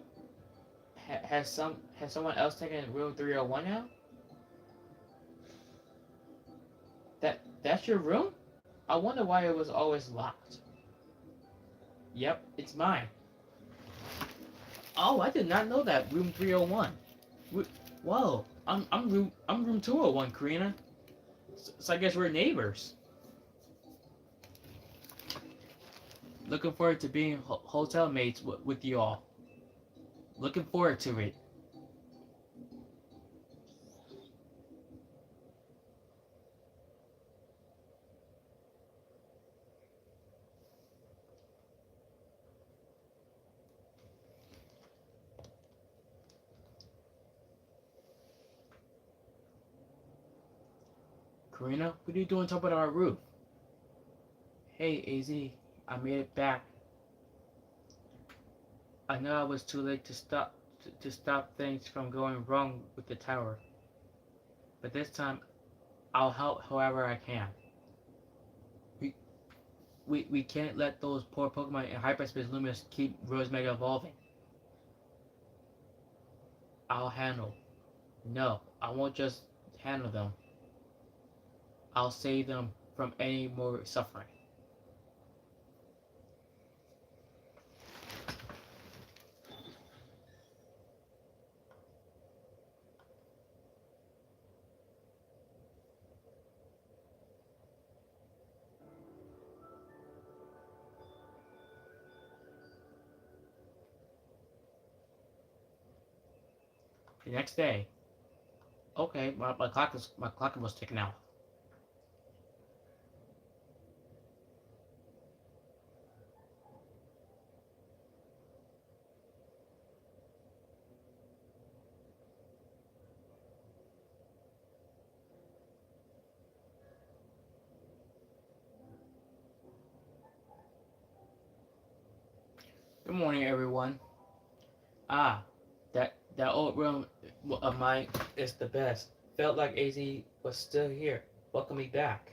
has someone else taken room 301 now? That's your room? I wonder why it was always locked. Yep, it's mine. Oh, I did not know that. Room 301. Whoa, I'm room 201, Karina. So I guess we're neighbors. Looking forward to being hotel mates with you all. Looking forward to it. Karina, what are you doing top of our roof? Hey, AZ, I made it back. I know I was too late to stop things from going wrong with the tower, but this time I'll help however I can. We we can't let those poor Pokemon in Hyperspace Luminous keep Rose Mega evolving. I'll handle. No, I won't just handle them. I'll save them from any more suffering. The next day, okay, my clock was ticking out. Good morning, everyone. Ah, that old room of mine is the best. Felt like AZ was still here. Welcome me back.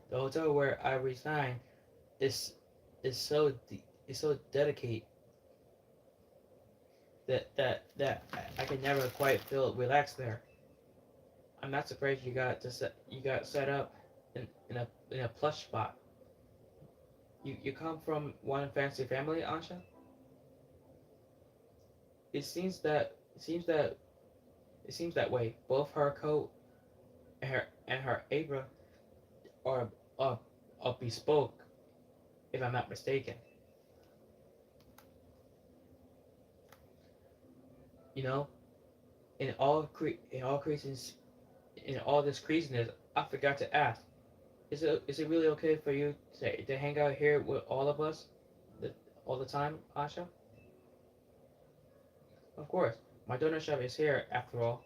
The hotel where I resigned is is so is so dedicated that I can never quite feel relaxed there. I'm not surprised you got set up in a plush spot. You come from one fancy family, Ansha? It seems that it seems that it seems that way. Both her coat and her apron are are, are bespoke, if I'm not mistaken. You know, in all craziness, in all this craziness, I forgot to ask. Is it really okay for you to hang out here with all of us, the, all the time, Asha? Of course, my donor shop is here after all.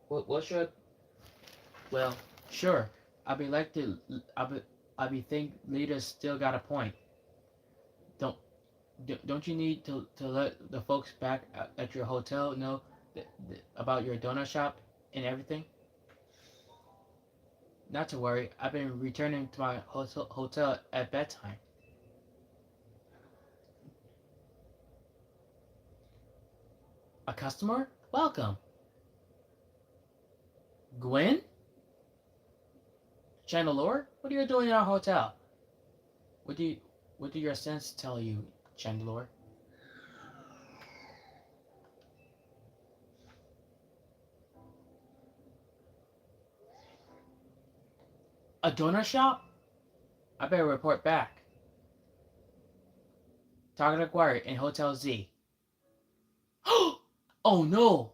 What should? Well, sure. I be like to. I be think leaders still got a point. Don't don't you need to let the folks back at your hotel know about your donut shop and everything? Not to worry. I've been returning to my hotel at bedtime. A customer? Welcome. Gwen? Chandelure? What are you doing in our hotel? What do you what do your sense tell you, Chandelure? A donut shop? I better report back. Target acquired in Hotel Z. Oh no!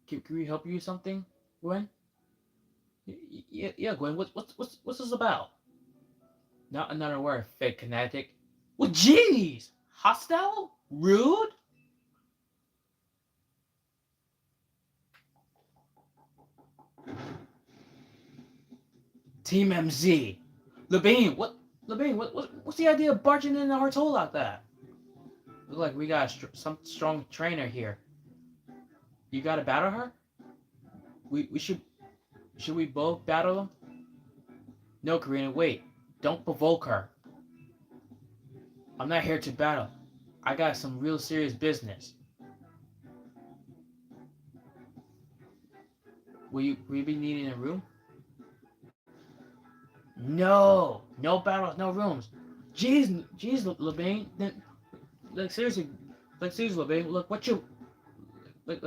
Can we help you with something, Gwen? Yeah, Gwen. What's this about? Not another word, fake kinetic. Well, jeez! Hostile? Rude? Team MZ. Labine, what's the idea of barging into our toll like that? Look like we got some strong trainer here. You gotta battle her? We should we both battle them? No, Karina, wait. Don't provoke her. I'm not here to battle. I got some real serious business. Will you be needing a room? No, no battles, no rooms. Jeez, Labine. Like seriously, Labine. Look,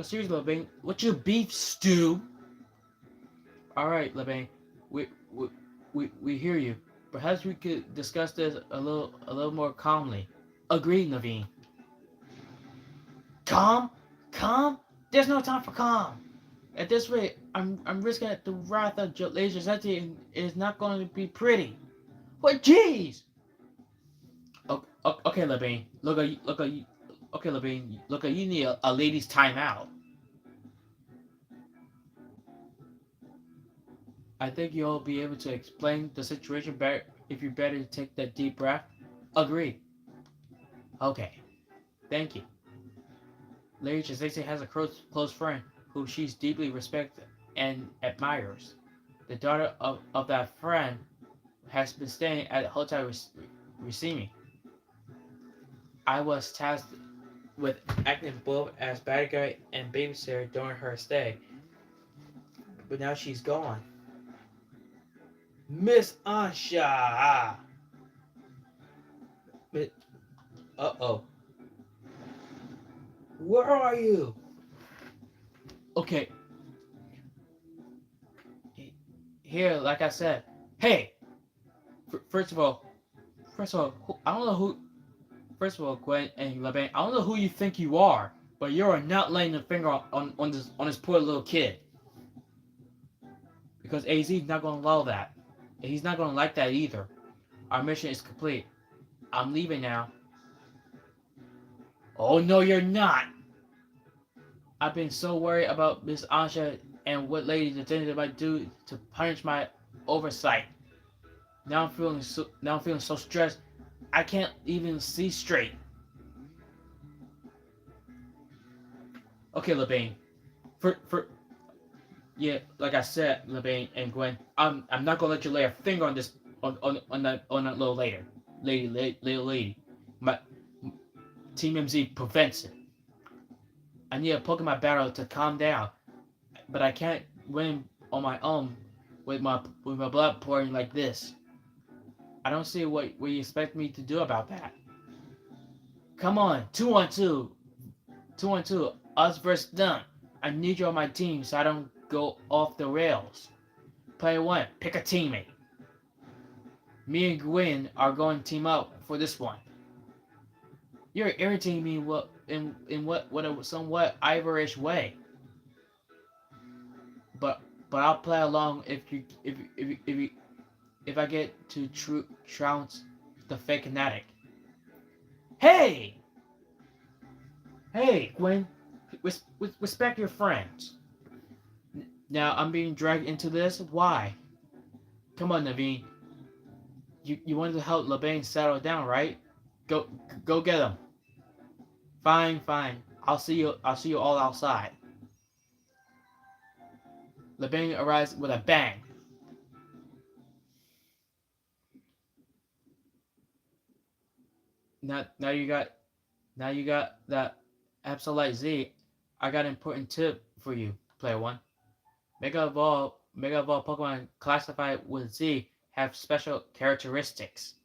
seriously, Labine. What you beef stew? All right, Labine. We we we hear you. Perhaps we could discuss this a little more calmly. Agreed, Naveen. Calm, calm. There's no time for calm. At this rate, I'm risking the wrath of Lady Giuseppe, and it's not going to be pretty. What? Jeez. Okay, Labine. Okay, Labine. Look, you need a lady's timeout. I think you'll be able to explain the situation better if you better take that deep breath. Agreed. Okay. Thank you. Lady Giuseppe has a close friend who she's deeply respects and admires. The daughter of that friend has been staying at the Hotel Ricimi. I was tasked with acting both as bodyguard and babysitter during her stay, but now she's gone. Miss Ansha! Uh-oh. Where are you? Okay, here, like I said. Hey! First of all, I don't know who. First of all, Gwen and Laban, I don't know who you think you are, but you are not laying a finger on this poor little kid. Because AZ's not going to allow that. And he's not going to like that either. Our mission is complete. I'm leaving now. Oh no, you're not. I've been so worried about Miss Ansha and what Lady Detective might do to punish my oversight. Now I'm feeling so stressed. I can't even see straight. Okay, LeBain. For Yeah, like I said, LeBain and Gwen, I'm not gonna let you lay a finger on this on that little lady. My Team MZ prevents it. I need a Pokemon battle to calm down, but I can't win on my own with my blood pouring like this. I don't see what you expect me to do about that. Come on, 2-on-2, 2-on-2, us versus them. I need you on my team so I don't go off the rails. Player one, pick a teammate. Me and Gwen are going to team up for this one. You're irritating me in what a somewhat Ivorish way. But I'll play along if you if I get to trounce the fake kinetic. Hey! Hey, Gwen! Respect your friends. Now I'm being dragged into this? Why? Come on, Naveen. You wanted to help LeBain settle down, right? Go go get him. Fine, fine. I'll see you all outside. LeBain arrives with a bang. Now you got that Absolute Z. I got an important tip for you, player one. Mega Evolve Pokemon classified with Z have special characteristics.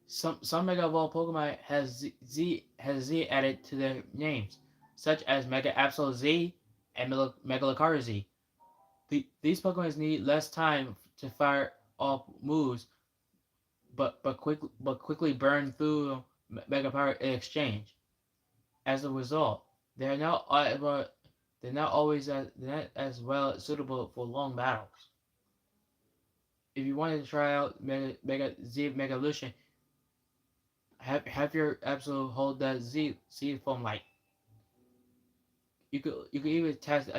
Some Mega Evolve Pokemon has Z added to their names, such as Mega Absol Z and Mega Lucario Z. These Pokemon need less time to fire off moves, but quickly burn through Mega Power in exchange. As a result, they're not always they're not as well suitable for long battles. If you wanted to try out Mega Z Mega Evolution, have your Absol hold that Z form light. You could even test it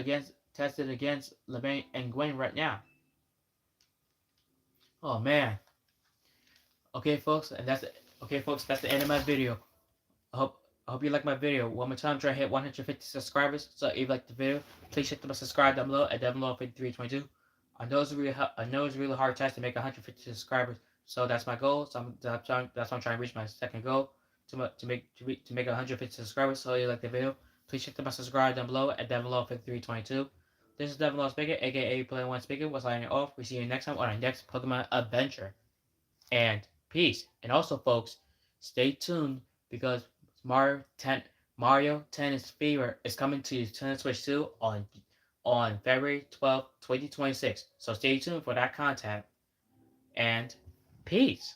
against LeBain and Gwen right now. Oh man. Okay, folks, that's the end of my video. I hope you like my video. One more time, try to hit 150 subscribers. So if you like the video, please hit the subscribe down below at Devon Law 5322. I know it's a really hard task to make 150 subscribers. So that's my goal. That's why I'm trying to reach my second goal to make 150 subscribers. So if you like the video, please hit the subscribe down below at Devon Law 5322. This is Devon Law Speaker, aka Player One Speaker. We're signing off. We see you next time on our next Pokemon adventure. And peace. And also, folks, stay tuned because Mario Tennis Fever is coming to Nintendo Switch 2 on February 12th, 2026. So stay tuned for that content. And peace.